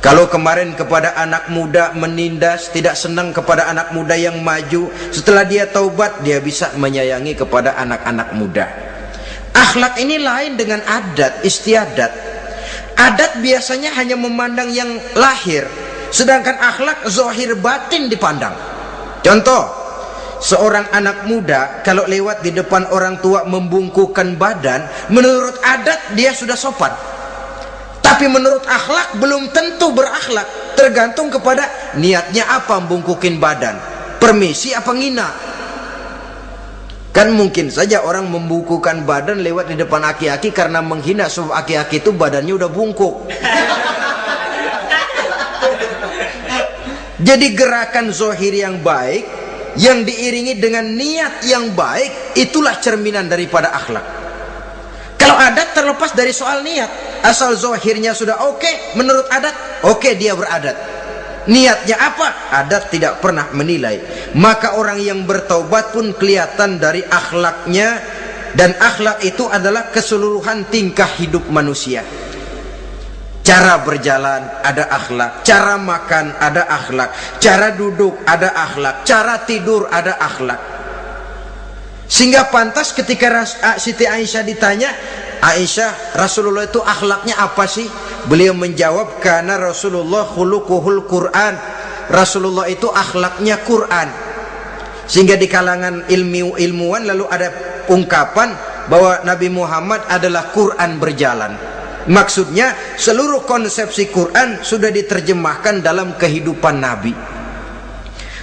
Kalau kemarin kepada anak muda menindas, tidak senang kepada anak muda yang maju, setelah dia taubat, dia bisa menyayangi kepada anak-anak muda. Akhlak ini lain dengan adat, istiadat. Adat biasanya hanya memandang yang lahir, sedangkan akhlak zahir batin dipandang. Contoh, seorang anak muda kalau lewat di depan orang tua membungkukkan badan, menurut adat dia sudah sopan. Tapi menurut akhlak belum tentu berakhlak, tergantung kepada niatnya apa membungkukin badan, permisi apa ngina. Kan mungkin saja orang membungkukkan badan lewat di depan aki-aki karena menghina, sebab aki-aki itu badannya udah bungkuk. Jadi gerakan zahir yang baik yang diiringi dengan niat yang baik, itulah cerminan daripada akhlak. Kalau adat terlepas dari soal niat, asal zahirnya sudah oke, menurut adat oke, dia beradat. Niatnya apa? Adat tidak pernah menilai. Maka orang yang bertaubat pun kelihatan dari akhlaknya, dan akhlak itu adalah keseluruhan tingkah hidup manusia. Cara berjalan ada akhlak, cara makan ada akhlak, cara duduk ada akhlak, cara tidur ada akhlak. Sehingga pantas ketika Siti Aisyah ditanya, Aisyah, Rasulullah itu akhlaknya apa sih? Beliau menjawab, karena Rasulullah khuluquhul Quran. Rasulullah itu akhlaknya Quran. Sehingga di kalangan ilmuwan lalu ada ungkapan bahwa Nabi Muhammad adalah Quran berjalan. Maksudnya seluruh konsepsi Quran sudah diterjemahkan dalam kehidupan Nabi.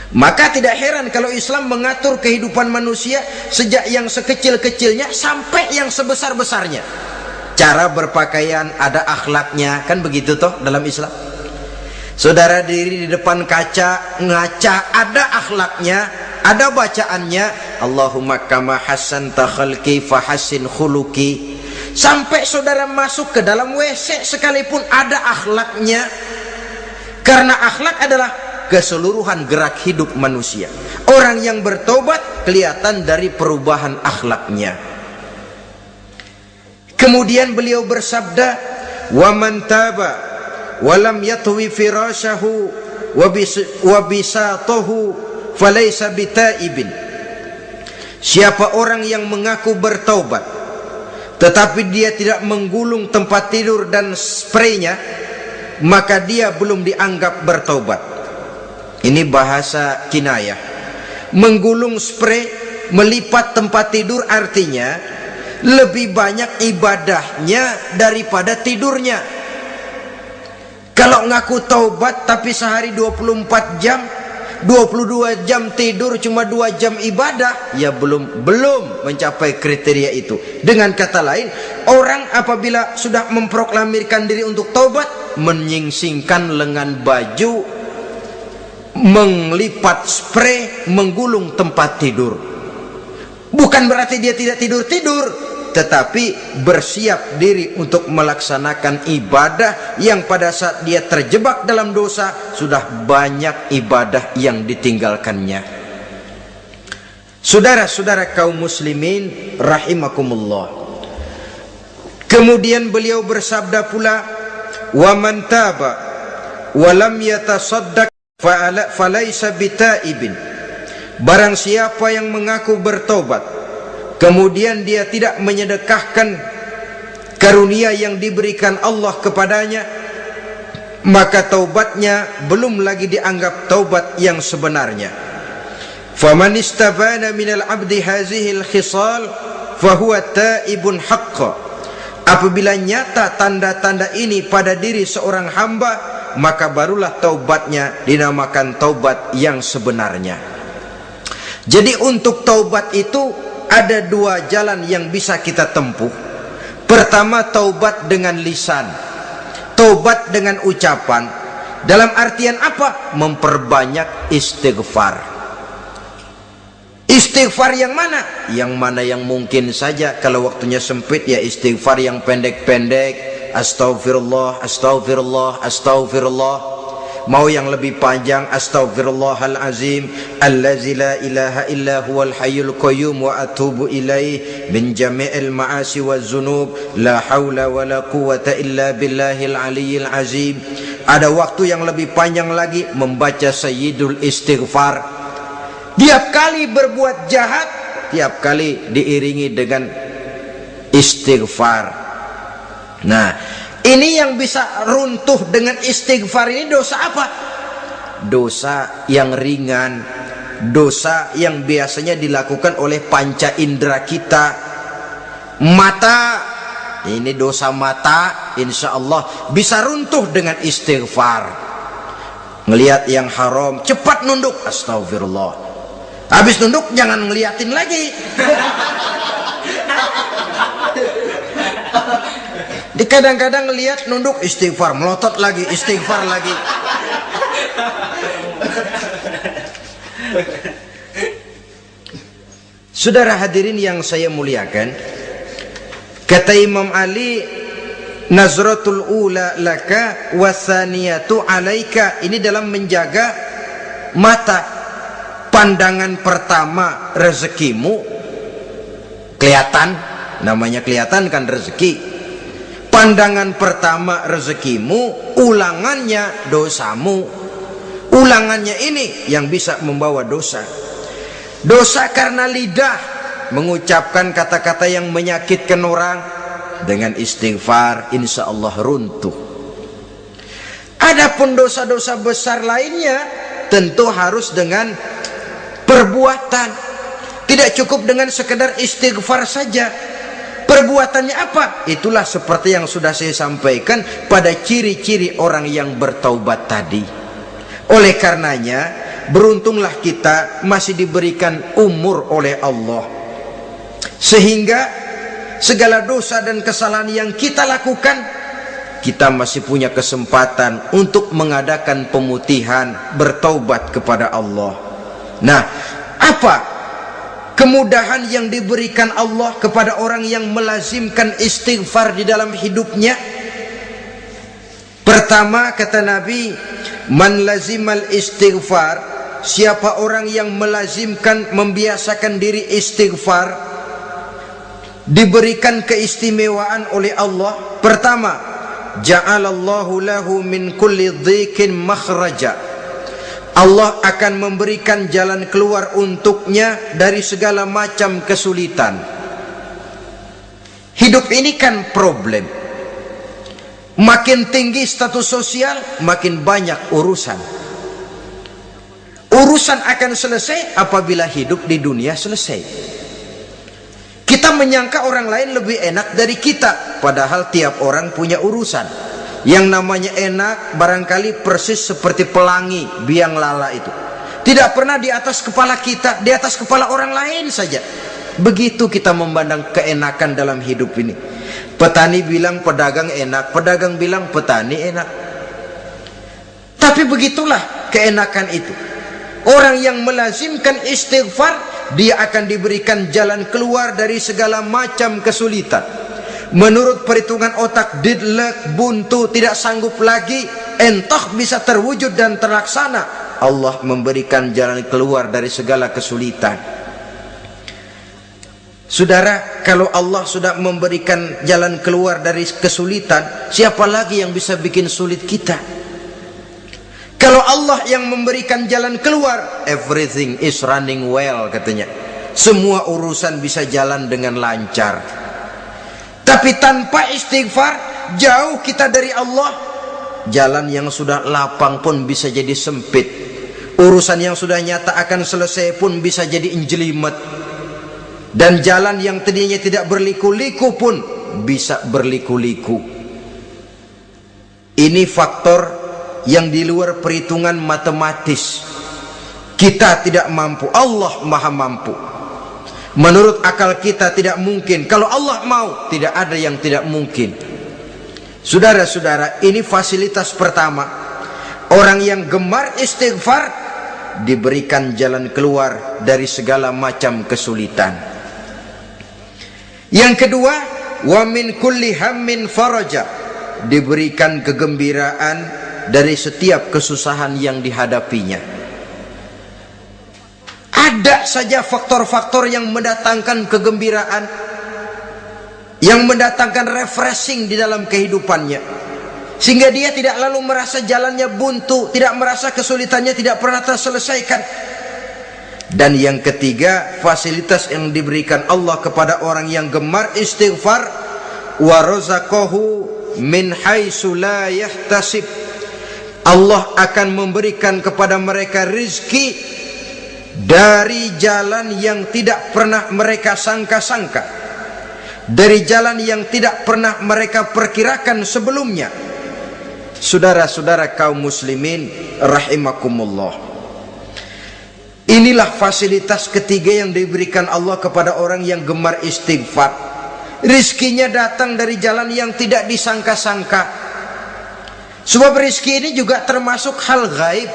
Maka tidak heran kalau Islam mengatur kehidupan manusia sejak yang sekecil-kecilnya sampai yang sebesar-besarnya. Cara berpakaian ada akhlaknya, kan begitu toh dalam Islam. Saudara diri di depan kaca, ngaca, ada akhlaknya, ada bacaannya, Allahumma kama hasanta khalqi fahassin khuluqi. Sampai saudara masuk ke dalam WC sekalipun ada akhlaknya. Karena akhlak adalah keseluruhan gerak hidup manusia. Orang yang bertobat kelihatan dari perubahan akhlaknya. Kemudian beliau bersabda, wa man taba wa lam yatwi firashahu wa bisatahu falaysa bitaibin. Siapa orang yang mengaku bertaubat tetapi dia tidak menggulung tempat tidur dan spraynya, maka dia belum dianggap bertaubat. Ini bahasa kinayah. Menggulung spray, melipat tempat tidur artinya lebih banyak ibadahnya daripada tidurnya. Kalau ngaku taubat tapi sehari 24 jam, 22 jam tidur, cuma 2 jam ibadah, ya belum mencapai kriteria itu. Dengan kata lain, orang apabila sudah memproklamirkan diri untuk taubat, menyingsingkan lengan baju, melipat spray, menggulung tempat tidur. Bukan berarti dia tidak tidur-tidur, tetapi bersiap diri untuk melaksanakan ibadah yang pada saat dia terjebak dalam dosa, sudah banyak ibadah yang ditinggalkannya. Saudara-saudara kaum muslimin rahimakumullah. Kemudian beliau bersabda pula, wa man taba wa lam yatasaddaq falaysa bitaibin. Barang siapa yang mengaku bertobat kemudian dia tidak menyedekahkan karunia yang diberikan Allah kepadanya, maka taubatnya belum lagi dianggap taubat yang sebenarnya. Faman istabana minal abdi hazihil khisal fahuwa taibun haqqa. Apabila nyata tanda-tanda ini pada diri seorang hamba, maka barulah taubatnya dinamakan taubat yang sebenarnya. Jadi untuk taubat itu ada 2 jalan yang bisa kita tempuh. Pertama, taubat dengan lisan, taubat dengan ucapan. Dalam artian apa? Memperbanyak istighfar. Istighfar yang mana? Yang mana yang mungkin saja. Kalau waktunya sempit, ya istighfar yang pendek-pendek, astaghfirullah, astaghfirullah, astaghfirullah. Mau yang lebih panjang, astaghfirullahalazim allazi la ilaha illa huwal hayyul qayyum wa atubu ilaih min jami'il ma'asi waz zunub la haula wala quwwata illa billahil aliyyil azim. Ada waktu yang lebih panjang lagi membaca Sayyidul Istighfar. Tiap kali berbuat jahat, tiap kali diiringi dengan istighfar. Nah, ini yang bisa runtuh dengan istighfar ini dosa apa? Dosa yang ringan, dosa yang biasanya dilakukan oleh panca indera kita. Mata, ini dosa mata, insya Allah bisa runtuh dengan istighfar. Ngelihat yang haram, cepat nunduk, astagfirullah. Habis nunduk jangan ngeliatin lagi. Di kadang-kadang ngelihat nunduk istighfar, melotot lagi, istighfar lagi. Saudara hadirin yang saya muliakan, kata Imam Ali, nazratul ula laka wasaniyatu alaika. Ini dalam menjaga mata. Pandangan pertama rezekimu kelihatan, namanya kelihatan kan rezeki. Pandangan pertama rezekimu, ulangannya dosamu. Ulangannya ini yang bisa membawa dosa. Dosa karena lidah, mengucapkan kata-kata yang menyakitkan orang. Dengan istighfar insya Allah runtuh. Adapun dosa-dosa besar lainnya tentu harus dengan perbuatan. Tidak cukup dengan sekedar istighfar saja. Perbuatannya apa? Itulah seperti yang sudah saya sampaikan pada ciri-ciri orang yang bertaubat tadi. Oleh karenanya, beruntunglah kita masih diberikan umur oleh Allah, sehingga segala dosa dan kesalahan yang kita lakukan, kita masih punya kesempatan untuk mengadakan pemutihan, bertaubat kepada Allah. Nah, apa kemudahan yang diberikan Allah kepada orang yang melazimkan istighfar di dalam hidupnya? Pertama, kata Nabi, man lazimal istighfar, siapa orang yang melazimkan, membiasakan diri istighfar, diberikan keistimewaan oleh Allah. Pertama, ja'alallahu lahu min kulli dhikin makhraja, Allah akan memberikan jalan keluar untuknya dari segala macam kesulitan. Hidup ini kan problem. Makin tinggi status sosial, makin banyak urusan. Urusan akan selesai apabila hidup di dunia selesai. Kita menyangka orang lain lebih enak dari kita, padahal tiap orang punya urusan. Yang namanya enak barangkali persis seperti pelangi biang lala itu, tidak pernah di atas kepala kita, di atas kepala orang lain saja. Begitu kita memandang keenakan dalam hidup ini. Petani bilang pedagang enak, pedagang bilang petani enak. Tapi begitulah keenakan itu. Orang yang melazimkan istighfar, dia akan diberikan jalan keluar dari segala macam kesulitan. Menurut perhitungan otak, deadlock, buntu, tidak sanggup lagi, entah bisa terwujud dan terlaksana, Allah memberikan jalan keluar dari segala kesulitan. Saudara, kalau Allah sudah memberikan jalan keluar dari kesulitan, siapa lagi yang bisa bikin sulit kita? Kalau Allah yang memberikan jalan keluar, everything is running well, katanya. Semua urusan bisa jalan dengan lancar. Tapi tanpa istighfar, jauh kita dari Allah. Jalan yang sudah lapang pun bisa jadi sempit. Urusan yang sudah nyata akan selesai pun bisa jadi injelimet. Dan jalan yang tadinya tidak berliku-liku pun bisa berliku-liku. Ini faktor yang di luar perhitungan matematis. Kita tidak mampu, Allah maha mampu. Menurut akal kita tidak mungkin. Kalau Allah mau, tidak ada yang tidak mungkin. Saudara-saudara, ini fasilitas pertama. Orang yang gemar istighfar diberikan jalan keluar dari segala macam kesulitan. Yang kedua, wa min kulli hammin faraja, diberikan kegembiraan dari setiap kesusahan yang dihadapinya. Ada saja faktor-faktor yang mendatangkan kegembiraan, yang mendatangkan refreshing di dalam kehidupannya. sehingga dia tidak lalu merasa jalannya buntu, tidak merasa kesulitannya tidak pernah terselesaikan. Dan yang ketiga, fasilitas yang diberikan Allah kepada orang yang gemar istighfar, wa razaqahu min haitsu la yahtasib. Allah akan memberikan kepada mereka rizki dari jalan yang tidak pernah mereka sangka-sangka, dari jalan yang tidak pernah mereka perkirakan sebelumnya. Saudara-saudara kaum muslimin rahimakumullah, inilah fasilitas ketiga yang diberikan Allah kepada orang yang gemar istighfar. Rizkinya datang dari jalan yang tidak disangka-sangka. Sebab rizki ini juga termasuk hal gaib.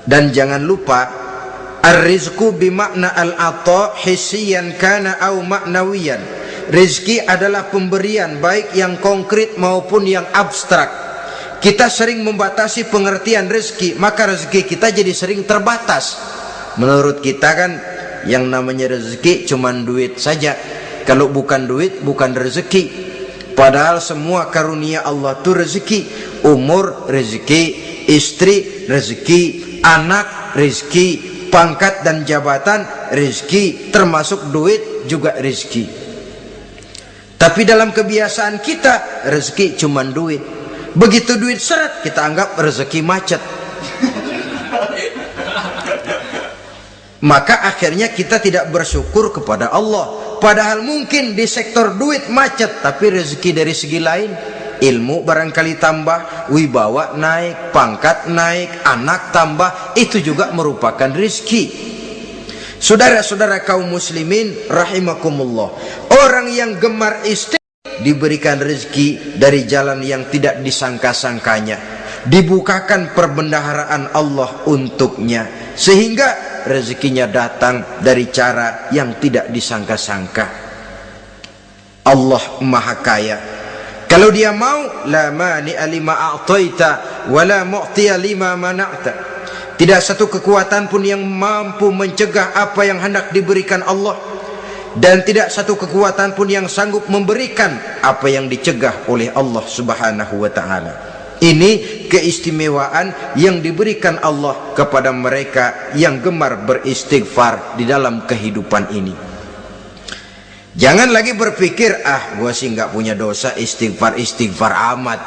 Dan jangan lupa, ar-rizqu bimakna al-ata hissiyan kana au ma'nawiyan. Rizki adalah pemberian, baik yang konkret maupun yang abstrak. Kita sering membatasi pengertian rizki, maka rezeki kita jadi sering terbatas. Menurut kita kan yang namanya rezeki cuman duit saja. Kalau bukan duit bukan rezeki. Padahal semua karunia Allah itu rezeki. Umur rezeki, istri rezeki, anak rezeki, pangkat dan jabatan rezeki, termasuk duit juga rezeki. Tapi dalam kebiasaan kita rezeki cuman duit. Begitu duit seret kita anggap rezeki macet. Maka akhirnya kita tidak bersyukur kepada Allah. Padahal mungkin di sektor duit macet, tapi rezeki dari segi lain, ilmu barangkali tambah, wibawa naik, pangkat naik, anak tambah, itu juga merupakan rezeki. Saudara-saudara kaum muslimin rahimakumullah, orang yang gemar istighfar diberikan rezeki dari jalan yang tidak disangka-sangkanya, dibukakan perbendaharaan Allah untuknya, sehingga rezekinya datang dari cara yang tidak disangka-sangka. Allah Maha Kaya. Kalau dia mau, la mani'a lima a'taita wa la mu'tiya lima mana'ta. Tidak satu kekuatan pun yang mampu mencegah apa yang hendak diberikan Allah, dan tidak satu kekuatan pun yang sanggup memberikan apa yang dicegah oleh Allah Subhanahu wa ta'ala. Ini keistimewaan yang diberikan Allah kepada mereka yang gemar beristighfar di dalam kehidupan ini. Jangan lagi berpikir, gua sih nggak punya dosa, istighfar amat.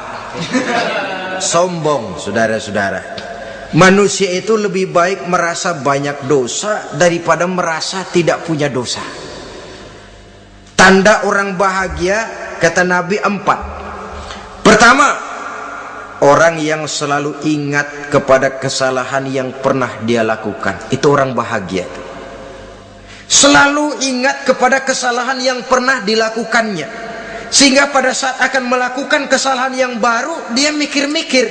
Sombong, saudara-saudara. Manusia itu lebih baik merasa banyak dosa daripada merasa tidak punya dosa. Tanda orang bahagia, kata Nabi, 4. Pertama, orang yang selalu ingat kepada kesalahan yang pernah dia lakukan. Itu orang bahagia. Selalu ingat kepada kesalahan yang pernah dilakukannya, sehingga pada saat akan melakukan kesalahan yang baru, dia mikir-mikir,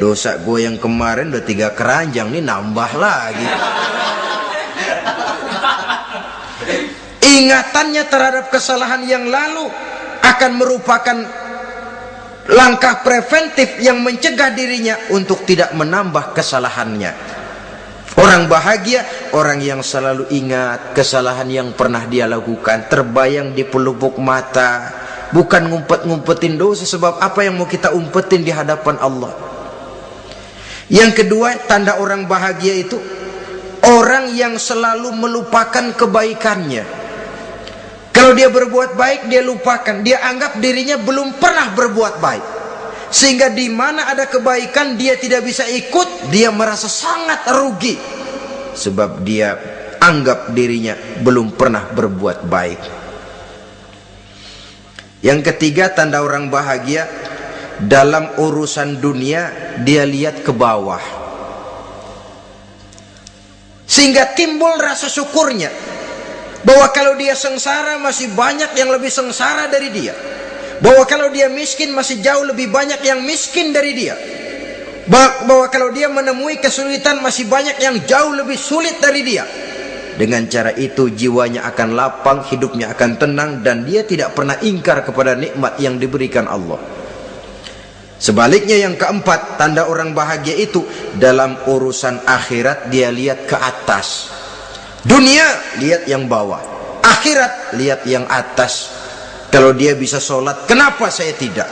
dosa gue yang kemarin udah 3 keranjang, nih nambah lagi. Ingatannya terhadap kesalahan yang lalu akan merupakan langkah preventif yang mencegah dirinya untuk tidak menambah kesalahannya. Orang bahagia, orang yang selalu ingat kesalahan yang pernah dia lakukan, terbayang di pelupuk mata, bukan ngumpet-ngumpetin dosa. Sebab apa yang mau kita umpetin di hadapan Allah? Yang kedua, tanda orang bahagia itu orang yang selalu melupakan kebaikannya. Kalau dia berbuat baik, dia lupakan, dia anggap dirinya belum pernah berbuat baik, sehingga di mana ada kebaikan dia tidak bisa ikut, dia merasa sangat rugi, sebab dia anggap dirinya belum pernah berbuat baik. Yang ketiga, tanda orang bahagia, dalam urusan dunia dia lihat ke bawah, sehingga timbul rasa syukurnya, bahwa kalau dia sengsara masih banyak yang lebih sengsara dari dia, bahwa kalau dia miskin masih jauh lebih banyak yang miskin dari dia, bahwa kalau dia menemui kesulitan masih banyak yang jauh lebih sulit dari dia. Dengan cara itu jiwanya akan lapang, hidupnya akan tenang, dan dia tidak pernah ingkar kepada nikmat yang diberikan Allah. Sebaliknya, yang keempat, tanda orang bahagia itu dalam urusan akhirat dia lihat ke atas. Dunia lihat yang bawah, akhirat lihat yang atas. Kalau dia bisa sholat, kenapa saya tidak?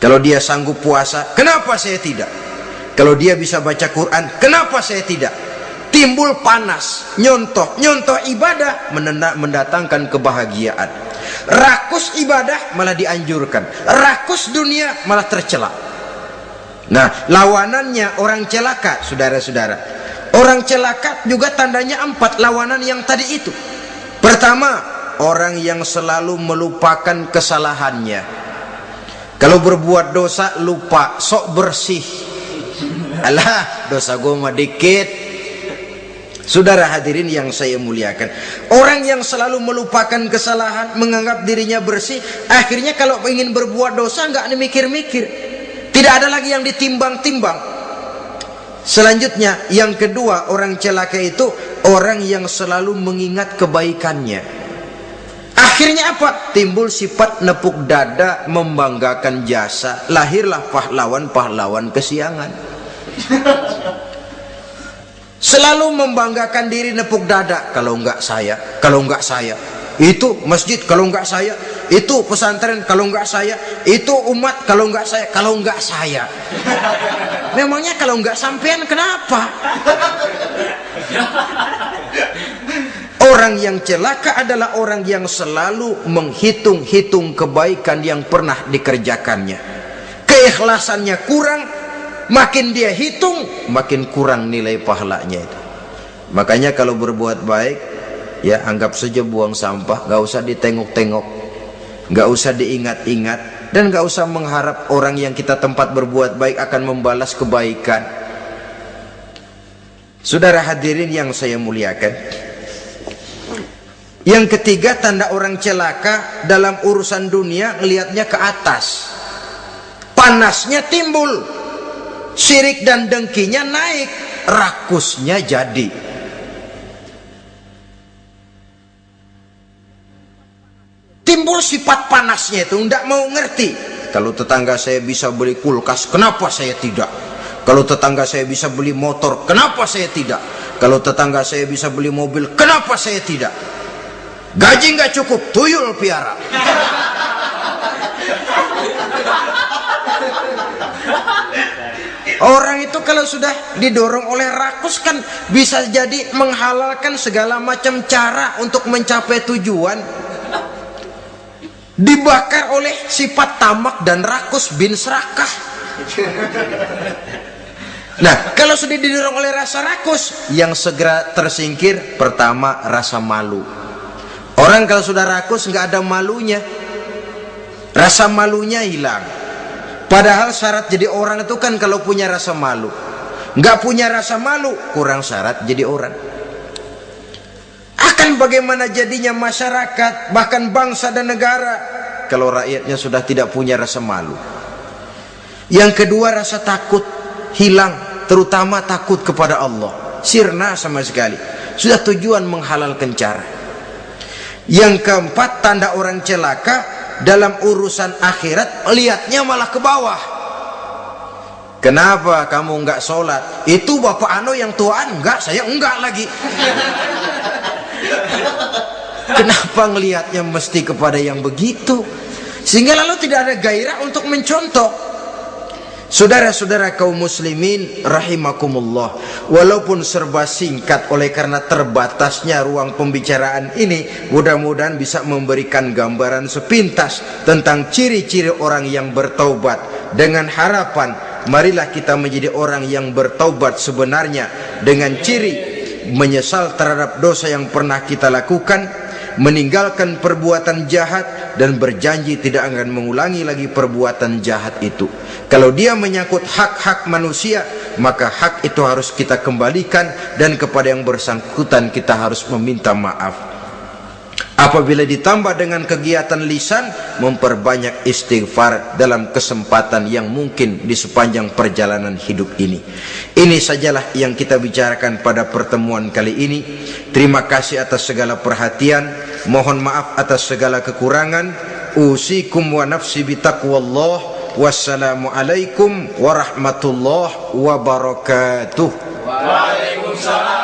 Kalau dia sanggup puasa, kenapa saya tidak? Kalau dia bisa baca Quran, kenapa saya tidak? Timbul panas, nyontoh ibadah mendatangkan kebahagiaan. Rakus ibadah malah dianjurkan, rakus dunia malah tercela. Nah, lawanannya orang celaka, saudara-saudara. Orang celaka juga tandanya 4 lawanan yang tadi itu. Pertama, orang yang selalu melupakan kesalahannya. Kalau berbuat dosa lupa, sok bersih. Alah, dosa gue mah dikit. Saudara hadirin yang saya muliakan, orang yang selalu melupakan kesalahan, menganggap dirinya bersih, akhirnya kalau ingin berbuat dosa nggak mikir-mikir, tidak ada lagi yang ditimbang-timbang. Selanjutnya, yang kedua, orang celaka itu orang yang selalu mengingat kebaikannya. Akhirnya apa? Timbul sifat nepuk dada, membanggakan jasa, lahirlah pahlawan-pahlawan kesiangan. Selalu membanggakan diri, nepuk dada. Kalau enggak saya, itu masjid, kalau enggak saya, itu pesantren, kalau enggak saya, itu umat, kalau enggak saya. Memangnya kalau enggak sampean kenapa? Orang yang celaka adalah orang yang selalu menghitung-hitung kebaikan yang pernah dikerjakannya. Keikhlasannya kurang, makin dia hitung, makin kurang nilai pahalanya itu. Makanya kalau berbuat baik, ya anggap saja buang sampah, gak usah ditengok-tengok, gak usah diingat-ingat, dan gak usah mengharap orang yang kita tempat berbuat baik akan membalas kebaikan. Saudara hadirin yang saya muliakan, yang ketiga, tanda orang celaka dalam urusan dunia, ngelihatnya ke atas, panasnya timbul, syirik dan dengkinya naik, rakusnya jadi. Timbul sifat panasnya itu, tidak mau ngerti. Kalau tetangga saya bisa beli kulkas, kenapa saya tidak? Kalau tetangga saya bisa beli motor, kenapa saya tidak? Kalau tetangga saya bisa beli mobil, kenapa saya tidak? Gaji nggak cukup, tuyul piara. Orang itu kalau sudah didorong oleh rakus kan bisa jadi menghalalkan segala macam cara untuk mencapai tujuan. Dibakar oleh sifat tamak dan rakus bin serakah. Nah, kalau sudah didorong oleh rasa rakus, yang segera tersingkir pertama rasa malu. Orang kalau sudah rakus nggak ada malunya, rasa malunya hilang. Padahal syarat jadi orang itu kan kalau punya rasa malu. Nggak punya rasa malu, kurang syarat jadi orang. Akan bagaimana jadinya masyarakat, bahkan bangsa dan negara, kalau rakyatnya sudah tidak punya rasa malu. Yang kedua, rasa takut hilang, terutama takut kepada Allah. Sirna sama sekali. Sudah tujuan menghalalkan cara. Yang keempat, tanda orang celaka dalam urusan akhirat, lihatnya malah ke bawah. Kenapa kamu enggak sholat? Itu bapak anu yang tuaan, enggak, saya enggak lagi. Kenapa ngelihatnya mesti kepada yang begitu? Sehingga lalu tidak ada gairah untuk mencontoh. Saudara-saudara kaum muslimin rahimakumullah, walaupun serba singkat oleh karena terbatasnya ruang pembicaraan ini, mudah-mudahan bisa memberikan gambaran sepintas tentang ciri-ciri orang yang bertaubat, dengan harapan marilah kita menjadi orang yang bertaubat sebenarnya, dengan ciri menyesal terhadap dosa yang pernah kita lakukan, meninggalkan perbuatan jahat, dan berjanji tidak akan mengulangi lagi perbuatan jahat itu. Kalau dia menyangkut hak-hak manusia, maka hak itu harus kita kembalikan, dan kepada yang bersangkutan kita harus meminta maaf. Apabila ditambah dengan kegiatan lisan, memperbanyak istighfar dalam kesempatan yang mungkin di sepanjang perjalanan hidup ini. Ini sajalah yang kita bicarakan pada pertemuan kali ini. Terima kasih atas segala perhatian, mohon maaf atas segala kekurangan. Usikum wa nafsi bitaqwallah. Wassalamualaikum warahmatullahi wabarakatuh. Waalaikumsalam.